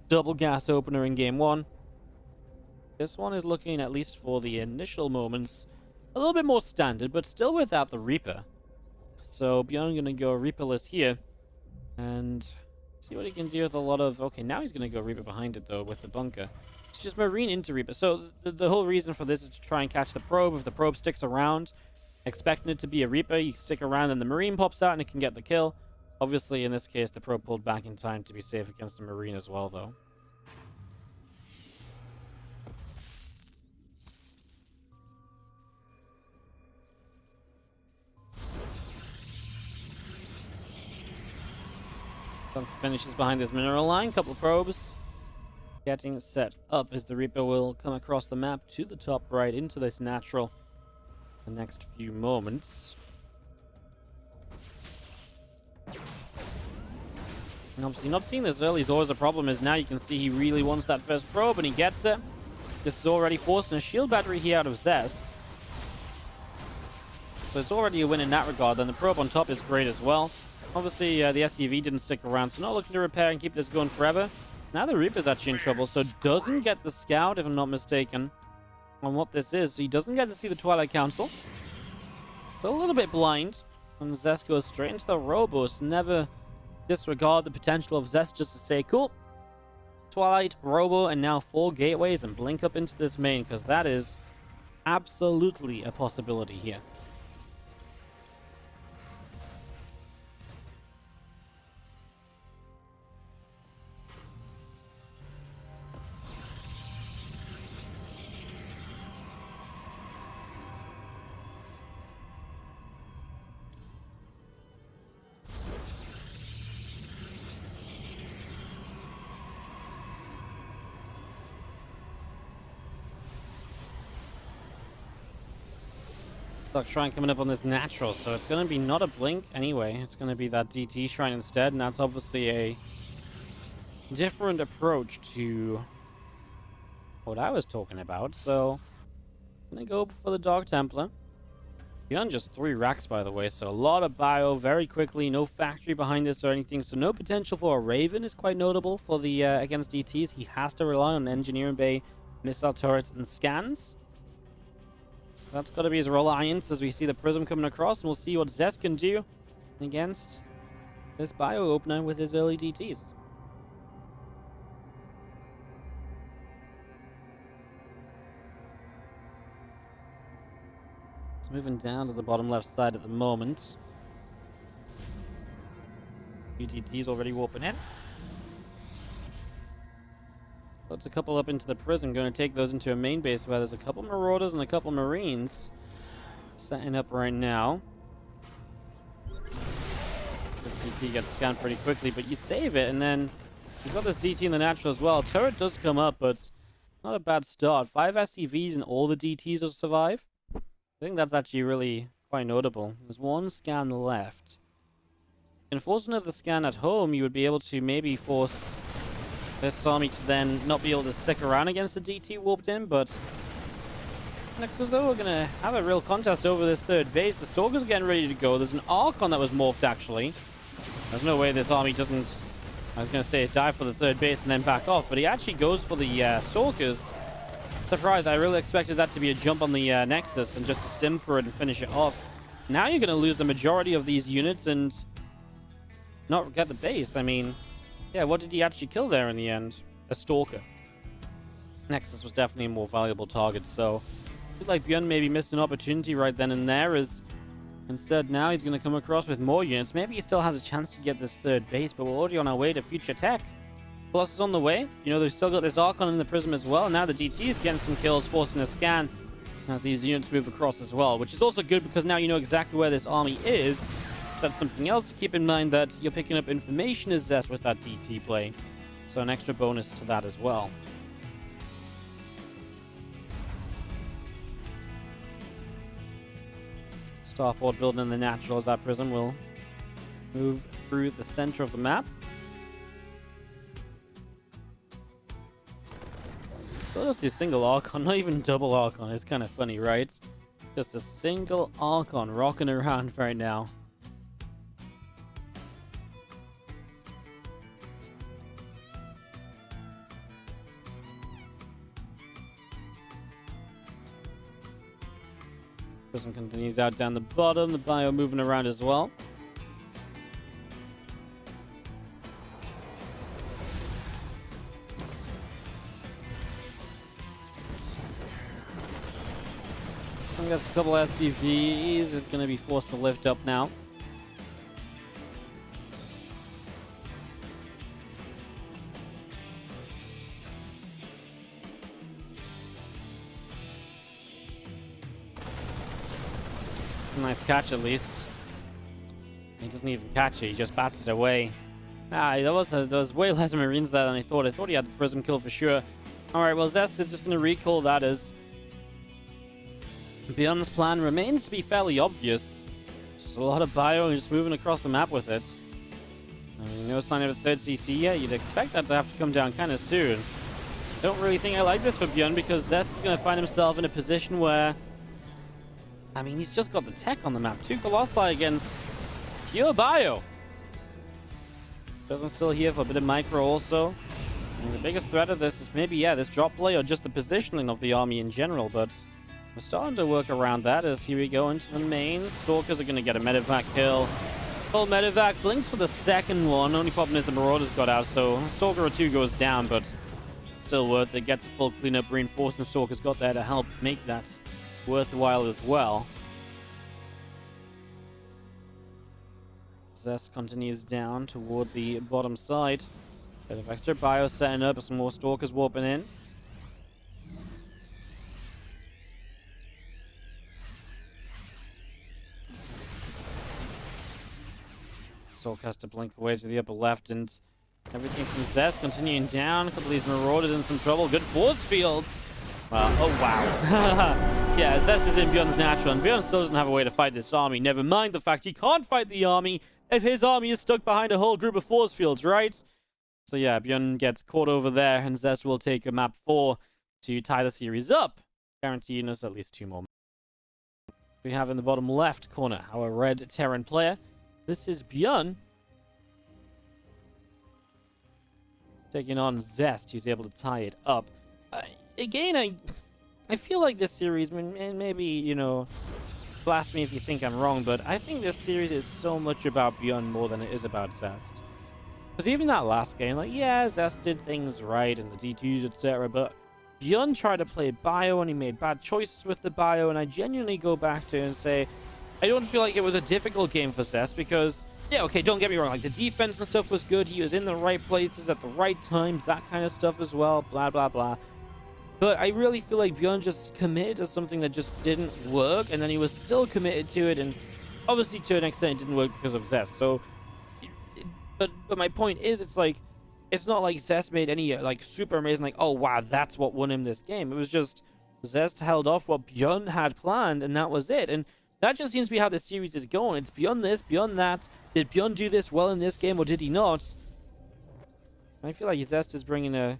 double gas opener in game 1. This one is looking, at least for the initial moments, a little bit more standard, but still without the Reaper. So ByuN going to go Reaperless here, and see what he can do with a lot of... Okay, now he's going to go Reaper behind it, though, with the bunker. It's just Marine into Reaper. So the whole reason for this is to try and catch the probe. If the probe sticks around, expecting it to be a Reaper, you stick around and the Marine pops out and it can get the kill. Obviously, in this case, the probe pulled back in time to be safe against the Marine as well, though. Finishes behind this mineral line. Couple probes getting set up as the Reaper will come across the map to the top right into this natural the next few moments. And obviously not seeing this early is always a problem, as now you can see he really wants that first probe and he gets it. This is already forcing a shield battery here out of Zest. So it's already a win in that regard. Then the probe on top is great as well. Obviously, the SCV didn't stick around, so not looking to repair and keep this going forever. Now the Reaper's actually in trouble, so doesn't get the scout, if I'm not mistaken, on what this is. So he doesn't get to see the Twilight Council. So a little bit blind. And Zest goes straight into the Robos. Never disregard the potential of Zest just to say, cool, Twilight, Robo, and now 4 gateways and blink up into this main, because that is absolutely a possibility here. Shrine coming up on this natural, so it's going to be not a blink anyway. It's going to be that DT shrine instead, and that's obviously a different approach to what I was talking about. So I'm going to go for the Dog Templar. ByuN just 3 racks, by the way, so a lot of bio very quickly. No factory behind this or anything, so no potential for a Raven is quite notable for the against DTs. He has to rely on Engineering Bay, missile turrets, and scans. So that's got to be his reliance as we see the Prism coming across, and we'll see what Zest can do against this bio opener with his early DTs. It's moving down to the bottom left side at the moment. DTs already warping in. Puts a couple up into the Prism, going to take those into a main base where there's a couple Marauders and a couple Marines setting up right now. The CT gets scanned pretty quickly, but you save it, and then you've got this DT in the natural as well. Turret does come up, but not a bad start. 5 SCVs and all the DTs will survive. I think that's actually really quite notable. There's 1 scan left. You can force another scan at home, you would be able to maybe force this army to then not be able to stick around against the DT warped in, but looks as though we're going to have a real contest over this third base. The Stalker's getting ready to go. There's an Archon that was morphed, actually. There's no way this army doesn't, I was going to say, dive for the third base and then back off, but he actually goes for the Stalkers. Surprised. I really expected that to be a jump on the Nexus and just to stim for it and finish it off. Now you're going to lose the majority of these units and not get the base. I mean, yeah, what did he actually kill there in the end? A Stalker. Nexus was definitely a more valuable target, so I feel like ByuN maybe missed an opportunity right then and there, as instead now he's going to come across with more units. Maybe he still has a chance to get this third base, but we're already on our way to future tech. Plus is on the way. You know, they've still got this Archon in the Prism as well. Now the DT is getting some kills, forcing a scan as these units move across as well, which is also good because now you know exactly where this army is. So that's something else to keep in mind, that you're picking up information as Zest with that DT play. So an extra bonus to that as well. Starport building in the natural as that Prism will move through the center of the map. So just a single Archon, not even double Archon. It's kind of funny, right? Just a single Archon rocking around right now. Prism continues out down the bottom. The Bio moving around as well. I guess a couple SCVs is going to be forced to lift up now. It's a nice catch at least. He doesn't even catch it, he just bats it away. There was way less Marines there than I thought. I thought he had the Prism kill for sure. Alright, well Zest is just going to recall that as ByuN's plan remains to be fairly obvious. Just a lot of Bio and just moving across the map with it. I mean, no sign of a third CC yet. You'd expect that to have to come down kind of soon. Don't really think I like this for ByuN because Zest is going to find himself in a position where, I mean, he's just got the tech on the map. 2 Colossi against pure Bio. Doesn't still here for a bit of micro also. And the biggest threat of this is maybe, yeah, this drop play or just the positioning of the army in general, but we're starting to work around that as here we go into the main. Stalkers are going to get a medevac kill. Full medevac. Blinks for the second one. Only problem is the Marauders got out, so Stalker or 2 goes down, but still worth it. Gets a full cleanup. Reinforcing Stalkers got there to help make that worthwhile as well. Zest continues down toward the bottom side. Bit of extra Bio setting up, some more Stalkers warping in. Stalker has to blink the way to the upper left, and everything from Zest continuing down. A couple of these Marauders in some trouble. Good force fields. Oh wow. Yeah, Zest is in ByuN's natural, and ByuN still doesn't have a way to fight this army. Never mind the fact he can't fight the army if his army is stuck behind a whole group of force fields, right? So yeah, ByuN gets caught over there, and Zest will take a map 4 to tie the series up, guaranteeing us at least 2 more. We have in the bottom left corner our red Terran player. This is ByuN taking on Zest, who's able to tie it up. Again, I feel like this series, and maybe, you know, blast me if you think I'm wrong, but I think this series is so much about ByuN more than it is about Zest. Because even that last game, like, yeah, Zest did things right, and the D2s, etc., but ByuN tried to play Bio, and he made bad choices with the Bio, and I genuinely go back to and say, I don't feel like it was a difficult game for Zest because, yeah, okay, don't get me wrong, like, the defense and stuff was good, he was in the right places at the right times, that kind of stuff as well, blah, blah, blah. But I really feel like ByuN just committed to something that just didn't work, and then he was still committed to it, and obviously to an extent it didn't work because of Zest, so, but my point is, it's like, it's not like Zest made any, like, super amazing, like, oh, wow, that's what won him this game. It was just Zest held off what ByuN had planned, and that was it, and that just seems to be how this series is going. It's ByuN this, ByuN that. Did ByuN do this well in this game, or did he not? I feel like Zest is bringing a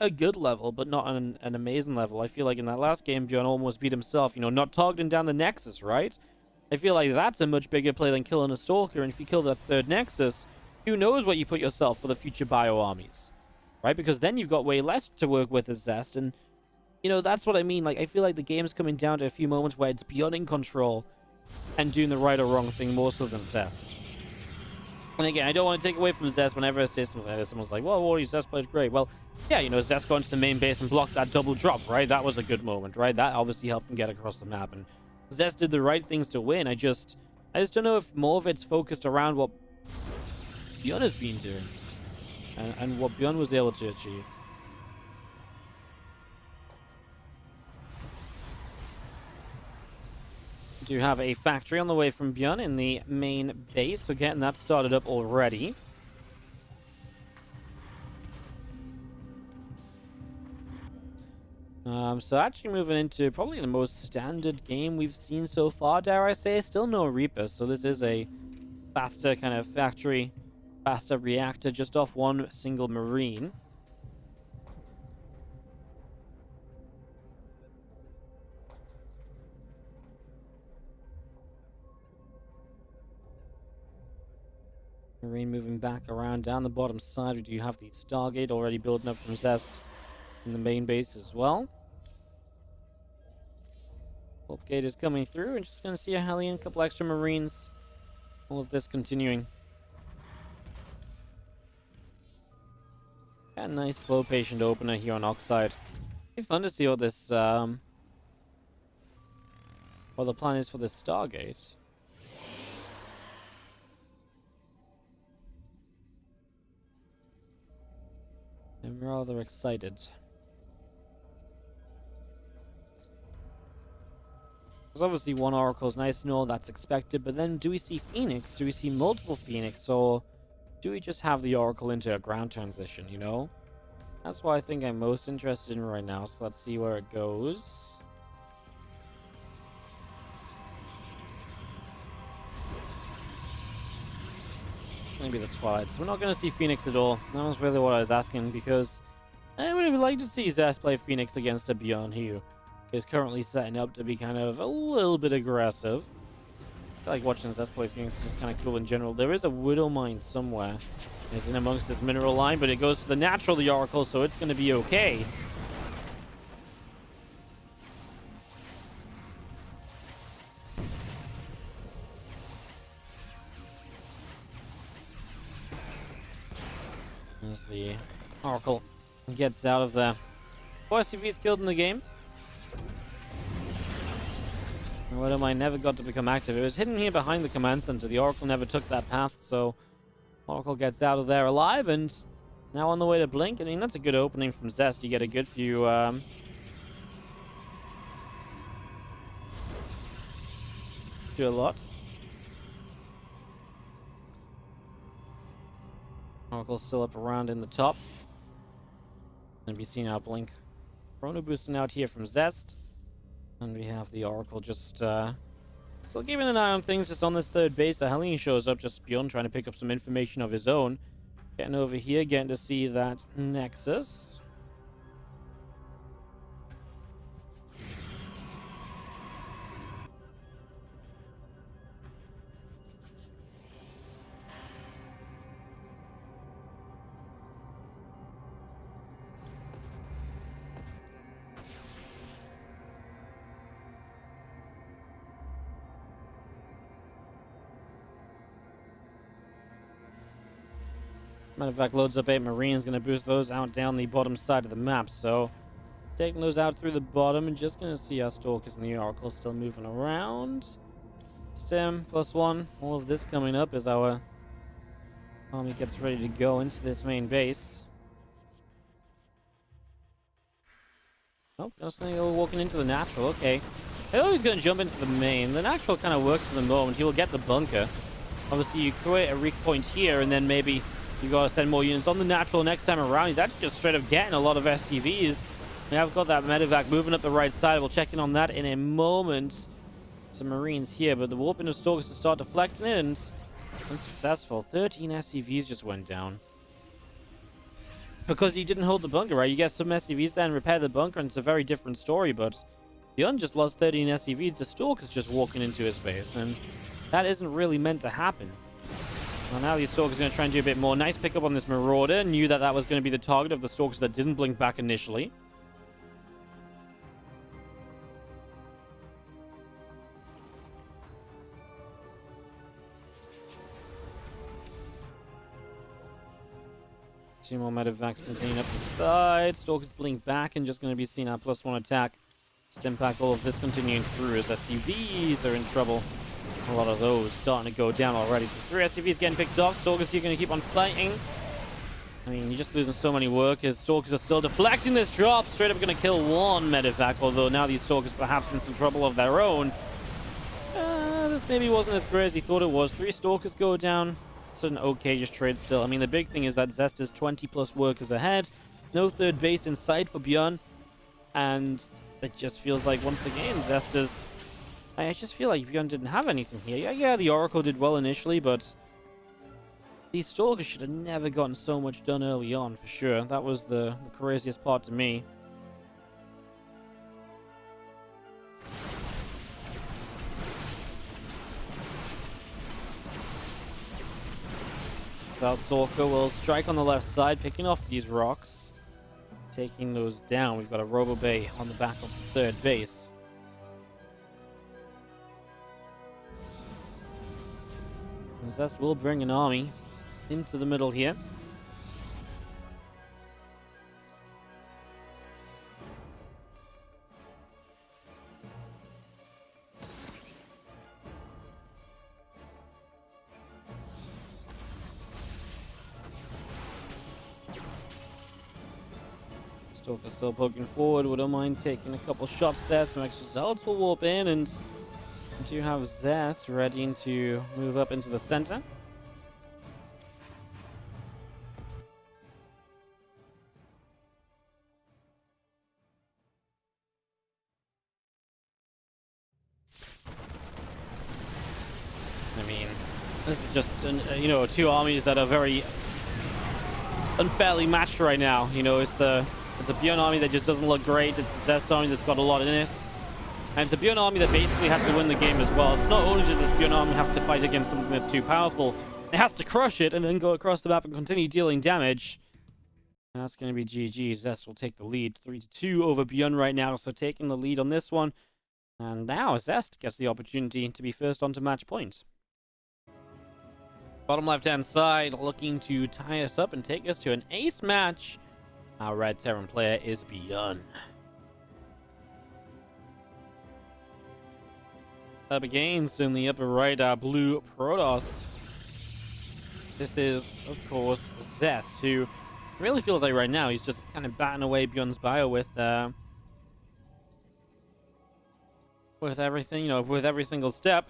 good level, but not an amazing level. I feel like in that last game, ByuN almost beat himself, you know, not targeting down the Nexus, right? I feel like that's a much bigger play than killing a Stalker, and if you kill that third Nexus, who knows what you put yourself for the future bio armies, right? Because then you've got way less to work with as Zest, and, you know, that's what I mean. Like, I feel like the game's coming down to a few moments where it's ByuN in control and doing the right or wrong thing more so than Zest. And again, I don't want to take away from Zest whenever a system like this. Someone's like, well, Wardy, Zest played great. Well, yeah, you know, Zest got into the main base and blocked that double drop, right? That was a good moment, right? That obviously helped him get across the map. And Zest did the right things to win. I just don't know if more of it's focused around what ByuN has been doing and what ByuN was able to achieve. Do have a factory on the way from ByuN in the main base, so getting that started up already. So actually moving into probably the most standard game we've seen so far, dare I say. Still no Reaper, so this is a faster kind of factory, faster reactor just off one single Marine. Marine moving back around down the bottom side. We do have the Stargate already building up from Zest in the main base as well. Pulp Gate is coming through, and just going to see a Hellion, a couple extra Marines. All of this continuing. Got a nice slow patient opener here on Oxide. It'd be fun to see what this what the plan is for this Stargate. I'm rather excited. Because obviously one Oracle is nice and all, that's expected, but then do we see Phoenix? Do we see multiple Phoenix? Or do we just have the Oracle into a ground transition, you know? That's what I think I'm most interested in right now, so let's see where it goes. It's going to be the Twilight, so we're not going to see Phoenix at all. That was really what I was asking, because I would have liked to see Zest play Phoenix against a ByuN who is currently setting up to be kind of a little bit aggressive. I like watching Zest play Phoenix, is just kind of cool in general. There is a Widow Mine somewhere. It's in amongst this mineral line, but it goes to the natural, the Oracle, so it's going to be okay. As the Oracle gets out of there. 4 SCVs killed in the game. Widow Mine never got to become active. It was hidden here behind the command center. The Oracle never took that path, so Oracle gets out of there alive and now on the way to Blink. I mean, that's a good opening from Zest. You get a good few do a lot. Oracle still up around in the top. And we see now Blink. Chrono boosting out here from Zest. And we have the Oracle just still keeping an eye on things just on this third base. A Hellion shows up, just ByuN trying to pick up some information of his own. Getting over here, getting to see that Nexus. Matter of fact, loads up 8 Marines, going to boost those out down the bottom side of the map. So, taking those out through the bottom and just going to see our Stalkers and the Oracle still moving around. Stem, +1. All of this coming up as our army gets ready to go into this main base. Oh, just going to go walking into the natural. Okay. I thought he was going to jump into the main. The natural kind of works for the moment. He will get the bunker. Obviously, you create a weak point here, and then maybe you got to send more units on the natural next time around. He's actually just straight up getting a lot of SCVs. We have got that medevac moving up the right side. We'll check in on that in a moment. Some Marines here, but the warping of Stalkers to start deflecting it, and unsuccessful. 13 SCVs just went down. because you didn't hold the bunker, right? You get some SCVs there and repair the bunker, and it's a very different story, but ByuN just lost 13 SCVs. The Stalker's just walking into his base, and that isn't really meant to happen. Well, now the Stalker's going to try and do a bit more. Nice pickup on this Marauder. Knew that that was going to be the target of the Stalkers that didn't blink back initially. Two more medevacs continuing up the side. Stalkers blink back and just going to be seen at +1 attack. Stimpack, all of this continuing through as SCVs are in trouble. A lot of those starting to go down already. So 3 SCVs getting picked off. Stalkers here going to keep on fighting. I mean, you're just losing so many workers. Stalkers are still deflecting this drop. Straight up going to kill 1 medevac, although now these Stalkers perhaps in some trouble of their own. This maybe wasn't as great as he thought it was. 3 Stalkers go down. It's an okay just trade still. I mean, the big thing is that Zest is 20+ workers ahead. No third base in sight for ByuN. And it just feels like, once again, Zest is... I just feel like ByuN didn't have anything here. Yeah, the Oracle did well initially, but these Stalkers should have never gotten so much done early on, for sure. That was the craziest part to me. South Stalker will strike on the left side, picking off these rocks, taking those down. We've got a Robo Bay on the back of the third base. Zest will bring an army into the middle here. Stalker still poking forward. Wouldn't mind taking a couple shots there. Some extra zealots will warp in, and do have Zest ready to move up into the center. I mean, this is just, you know, 2 armies that are very unfairly matched right now. You know, it's a ByuN army that just doesn't look great. It's a Zest army that's got a lot in it. And it's a ByuN army that basically has to win the game as well. So not only does this ByuN army have to fight against something that's too powerful, it has to crush it and then go across the map and continue dealing damage. That's going to be GG. Zest will take the lead 3-2 over ByuN right now. So taking the lead on this one. And now Zest gets the opportunity to be first onto match points. Bottom left-hand side looking to tie us up and take us to an ace match. Our red Terran player is ByuN. Up against in the upper right, our blue Protoss. This is, of course, Zest, who really feels like right now he's just kind of batting away ByuN's bio with everything, you know, with every single step.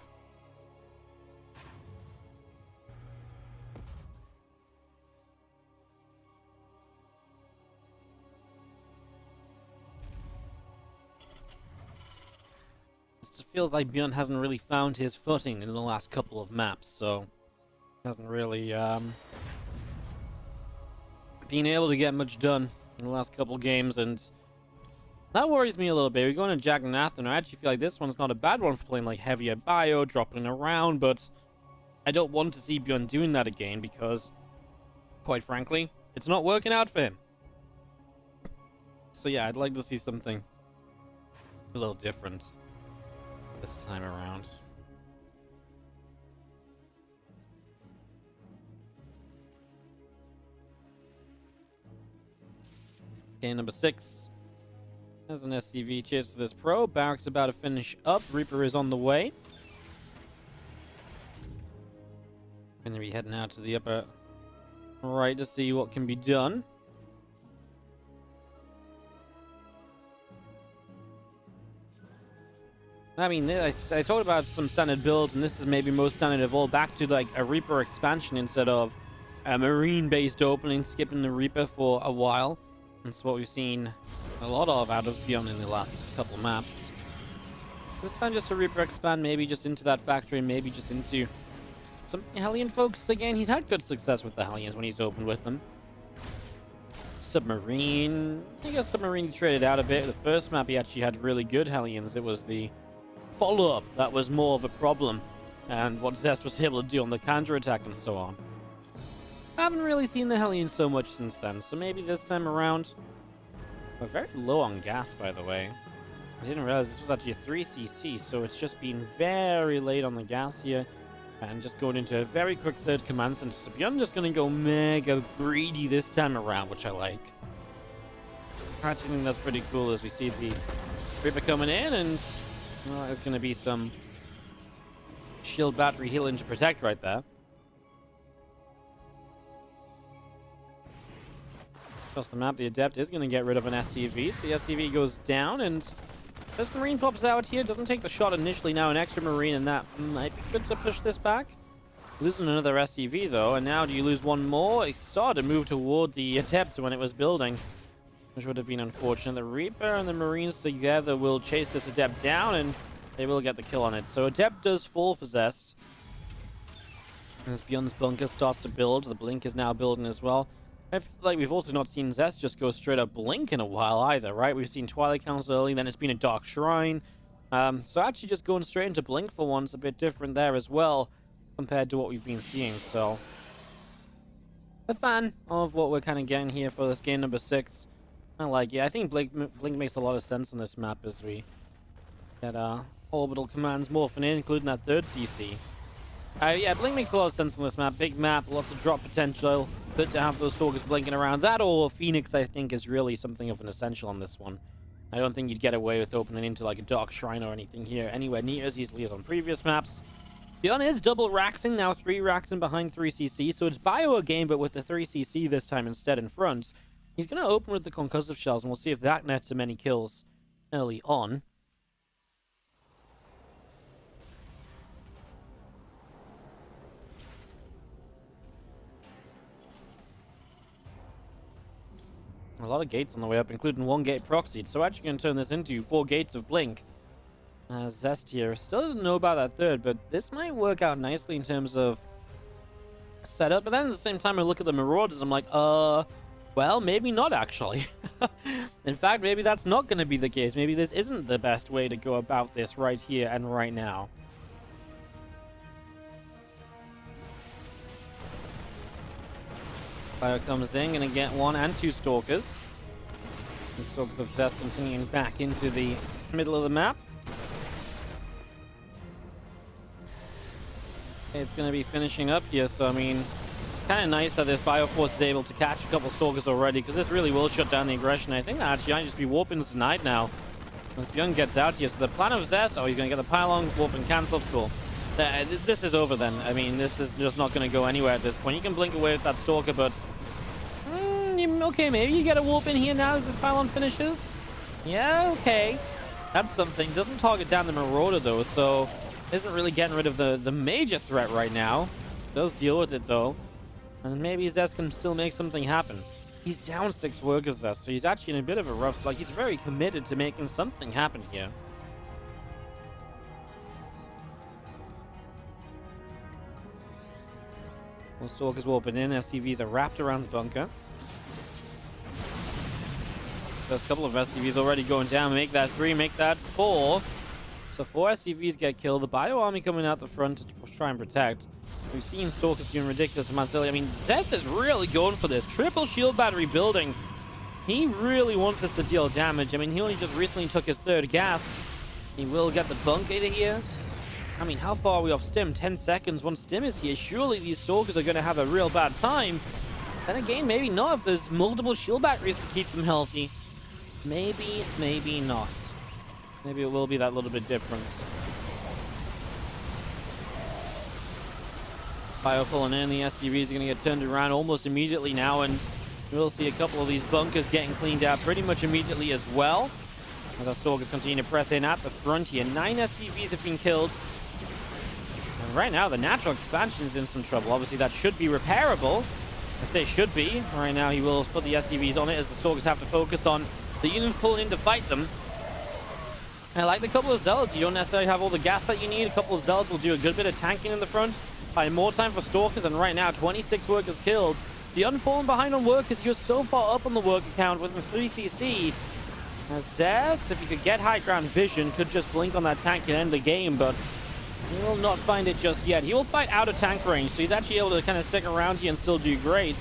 It feels like ByuN hasn't really found his footing in the last couple of maps, so hasn't really been able to get much done in the last couple games, and that worries me a little bit. We're going to Jack Nathan. I actually feel like this one's not a bad one for playing like heavier bio, dropping around, but I don't want to see ByuN doing that again because, quite frankly, it's not working out for him. So yeah, I'd like to see something a little different this time around. Okay, number 6 has an SCV. Cheers to this pro. Barracks about to finish up. Reaper is on the way. Gonna be heading out to the upper right to see what can be done. I mean, I talked about some standard builds, and this is maybe most standard of all. Back to like a Reaper expansion instead of a Marine-based opening, skipping the Reaper for a while. That's what we've seen a lot of out of ByuN in the last couple maps. So this time just a Reaper expand, maybe just into that factory, maybe just into something Hellion focused again. He's had good success with the Hellions when he's opened with them. Submarine. I guess Submarine traded out a bit. The first map he actually had really good Hellions. It was the follow-up that was more of a problem, and what Zest was able to do on the counter-attack and so on. I haven't really seen the Hellions so much since then, so maybe this time around. We're very low on gas, by the way. I didn't realize this was actually a 3cc, so it's just been very late on the gas here. And just going into a very quick third command center. So ByuN just going to go mega greedy this time around, which I like. I actually think that's pretty cool as we see the Reaper coming in, and well, there's going to be some shield battery healing to protect right there. Across the map, the Adept is going to get rid of an SCV, so the SCV goes down, and this Marine pops out here. Doesn't take the shot initially. Now an extra Marine, and that might be good to push this back. Losing another SCV, though, and now do you lose one more? It started to move toward the Adept when it was building, which would have been unfortunate. The Reaper and the Marines together will chase this Adept down, and they will get the kill on it. So Adept does fall for Zest. As ByuN's bunker starts to build, the Blink is now building as well. It feels like we've also not seen Zest just go straight up Blink in a while either, right? We've seen Twilight Council early, then it's been a Dark Shrine. So actually just going straight into Blink for once, a bit different there as well, compared to what we've been seeing. So, a fan of what we're kind of getting here for this game number 6. I like it. I think Blink makes a lot of sense on this map as we get orbital commands morphing in, including that 3rd CC. Yeah, Blink makes a lot of sense on this map. Big map, lots of drop potential. Good to have those Stalkers blinking around. That or Phoenix, I think, is really something of an essential on this one. I don't think you'd get away with opening into like a Dark Shrine or anything here anywhere near as easily as on previous maps. ByuN is double raxing, now 3 raxing behind 3cc, so it's bio again, but with the 3cc this time instead in front. He's going to open with the concussive shells, and we'll see if that nets him any kills early on. A lot of gates on the way up, including 1 gate proxied. So actually going to turn this into 4 gates of Blink. Zest here still doesn't know about that 3rd, but this might work out nicely in terms of setup. But then at the same time, I look at the Marauders, I'm like, well, maybe not actually. In fact, maybe that's not going to be the case. Maybe this isn't the best way to go about this right here and right now. Fire comes in, gonna get 1 and 2 Stalkers. The Stalkers of Zest continuing back into the middle of the map. It's gonna be finishing up here, so I mean, kind of nice that this Bioforce is able to catch a couple Stalkers already, because this really will shut down the aggression. I think that actually might just be warpings tonight now, as ByuN gets out here. So the plan of Zest, oh, he's gonna get the pylon, warping cancelled, cool. This is over then. I mean, this is just not going to go anywhere at this point. You can blink away with that Stalker, but... okay, maybe you get a warp in here now as this pylon finishes. Yeah, okay. That's something. Doesn't target down the Marauder, though, so... isn't really getting rid of the major threat right now. Does deal with it, though. And maybe Zest can still make something happen. He's down 6 workers, Zest, so he's actually in a bit of a rough... like, he's very committed to making something happen here. Stalkers warping in. SCVs are wrapped around the bunker. There's a couple of SCVs already going down. Make that 3, make that 4. So 4 SCVs get killed. The Bio Army coming out the front to try and protect. We've seen Stalkers doing ridiculous amounts earlier. I mean, Zest is really going for this. Triple shield battery building. He really wants this to deal damage. I mean, he only just recently took his 3rd gas. He will get the bunker here. I mean, how far are we off Stim? 10 seconds. Once Stim is here, surely these Stalkers are going to have a real bad time. Then again, maybe not if there's multiple shield batteries to keep them healthy. Maybe, maybe not. Maybe it will be that little bit different. Bio pulling in. The SCVs are going to get turned around almost immediately now, and we'll see a couple of these bunkers getting cleaned out pretty much immediately as well. As our Stalkers continue to press in at the front here. 9 SCVs have been killed. And right now, the natural expansion is in some trouble. Obviously, that should be repairable. I say should be. Right now, he will put the SCVs on it as the Stalkers have to focus on the units pulling in to fight them. I like the couple of Zealots. You don't necessarily have all the gas that you need. A couple of Zealots will do a good bit of tanking in the front. More time for Stalkers, and right now, 26 workers killed. ByuN falling behind on workers. He was so far up on the work account with the 3cc. Zest, if he could get high ground vision, could just blink on that tank and end the game, but he will not find it just yet. He will fight out of tank range, so he's actually able to kind of stick around here and still do great.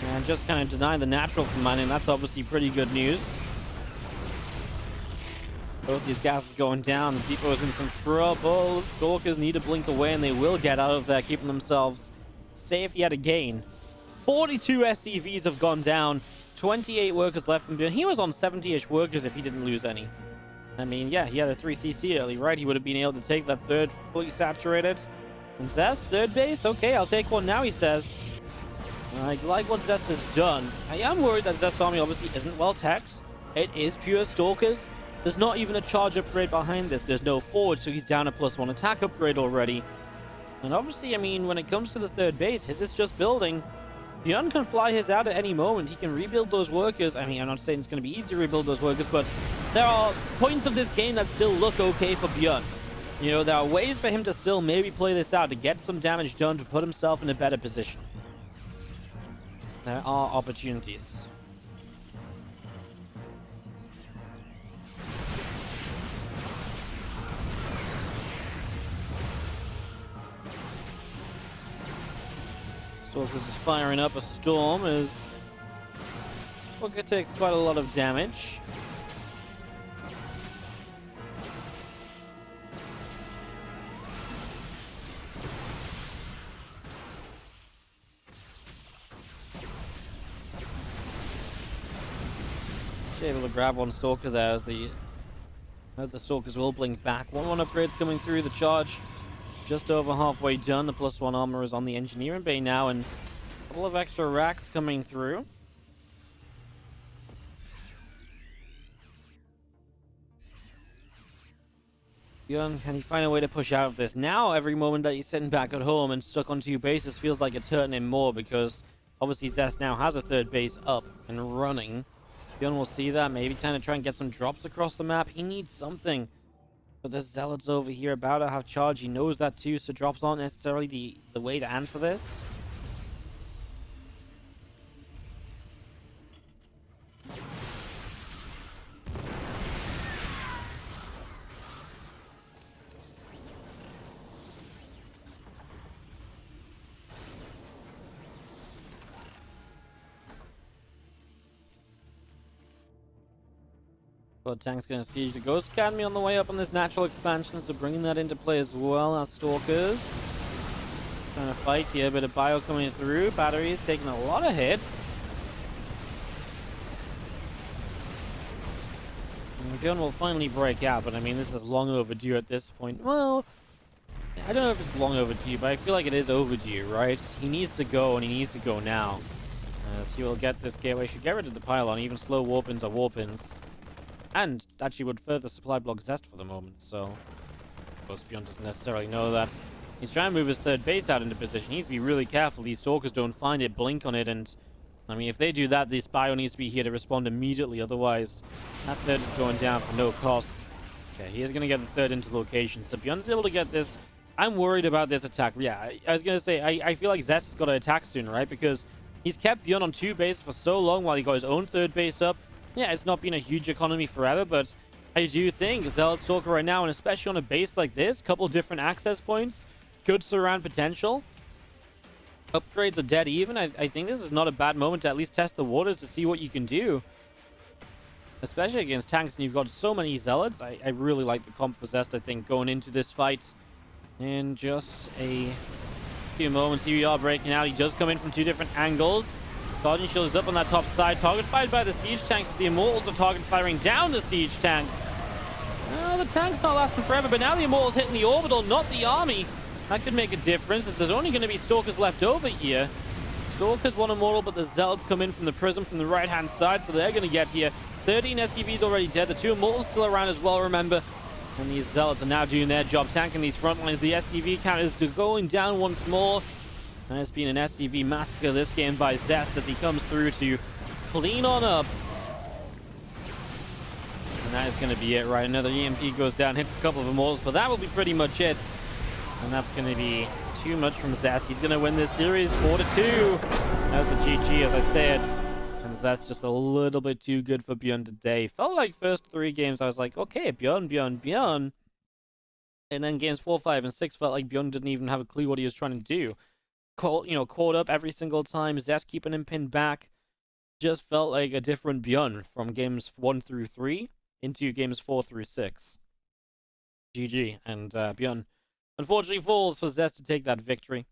And just kind of deny the natural from mining. That's obviously pretty good news. Both these gases going down. The depot's in some trouble. Stalkers need to blink away, and they will get out of there, keeping themselves safe yet again. 42 SCVs have gone down. 28 workers left from ByuN. He was on 70-ish workers if he didn't lose any. I mean, yeah, he had a 3cc early, right? He would have been able to take that third fully saturated. And Zest, third base? Okay, I'll take one now, he says. I like what Zest has done. I am worried that Zest's army obviously isn't well teched. It is pure stalkers. There's not even a charge upgrade behind this. There's no forward, so he's down a +1 attack upgrade already. And obviously, I mean, when it comes to the third base, his is just building. ByuN can fly his out at any moment. He can rebuild those workers. I mean, I'm not saying it's going to be easy to rebuild those workers, but there are points of this game that still look okay for ByuN. You know, there are ways for him to still maybe play this out, to get some damage done, to put himself in a better position. There are opportunities. Stalker's just firing up a storm as Stalker takes quite a lot of damage. Able to grab one Stalker there as the Stalkers will blink back. 1-1 upgrades coming through. The charge just over halfway done. The +1 armor is on the engineering bay now, and a couple of extra racks coming through. ByuN, can he find a way to push out of this? Now, every moment that he's sitting back at home and stuck on 2 bases feels like it's hurting him more, because obviously Zest now has a third base up and running. ByuN will see that, maybe trying to try and get some drops across the map. He needs something. But there's Zealots over here about to have charge. He knows that too, so drops aren't necessarily the way to answer this. But tank's going to siege the Ghost Academy on the way up on this natural expansion, so bringing that into play as well as Stalkers. Trying to fight here, a bit of bio coming through. Batteries taking a lot of hits. And ByuN will finally break out, but I mean, this is long overdue at this point. Well, I don't know if it's long overdue, but I feel like it is overdue, right? He needs to go, and he needs to go now. So he will get this gateway. Should get rid of the pylon. Even slow warp-ins are warp-ins. And actually would further supply block Zest for the moment, so of course ByuN doesn't necessarily know that. He's trying to move his third base out into position. He needs to be really careful these Stalkers don't find it, blink on it, and I mean, if they do that, this bio needs to be here to respond immediately, otherwise that third is going down for no cost. Okay, he is going to get the third into location, so ByuN's able to get this. I'm worried about this attack. Yeah, I was going to say, I feel like Zest has got to attack soon, right? Because he's kept ByuN on 2 bases for so long while he got his own third base up. Yeah, it's not been a huge economy forever, but I do think Zealot Stalker right now, and especially on a base like this, couple different access points, good surround potential. Upgrades are dead even. I think this is not a bad moment to at least test the waters to see what you can do. Especially against tanks, and you've got so many Zealots. I really like the comp for Zest, I think, going into this fight. In just a few moments, here we are breaking out. He does come in from 2 different angles. Guardian Shield is up on that top side. Target fired by the Siege tanks. The Immortals are target firing down the Siege tanks. The tank's not lasting forever, but now the Immortals hitting the orbital, not the army. That could make a difference, as there's only going to be Stalkers left over here. Stalkers, 1 Immortal, but the Zealots come in from the Prism from the right-hand side, so they're going to get here. 13 SCVs already dead. The 2 Immortals still around as well, remember. And these Zealots are now doing their job, tanking these front lines. The SCV count is going down once more. And it's been an SCV massacre this game by Zest as he comes through to clean on up. And that is going to be it, right? Another EMP goes down, hits a couple of Immortals, but that will be pretty much it. And that's going to be too much from Zest. He's going to win this series 4-2. That's the GG, as I said. And Zest just a little bit too good for ByuN today. Felt like first 3 games, I was like, okay, ByuN. And then games 4, 5, and 6 felt like ByuN didn't even have a clue what he was trying to do. Caught up every single time. Zest keeping him pinned back. Just felt like a different ByuN from games 1 through 3 into games 4 through 6. GG. And ByuN unfortunately falls for Zest to take that victory.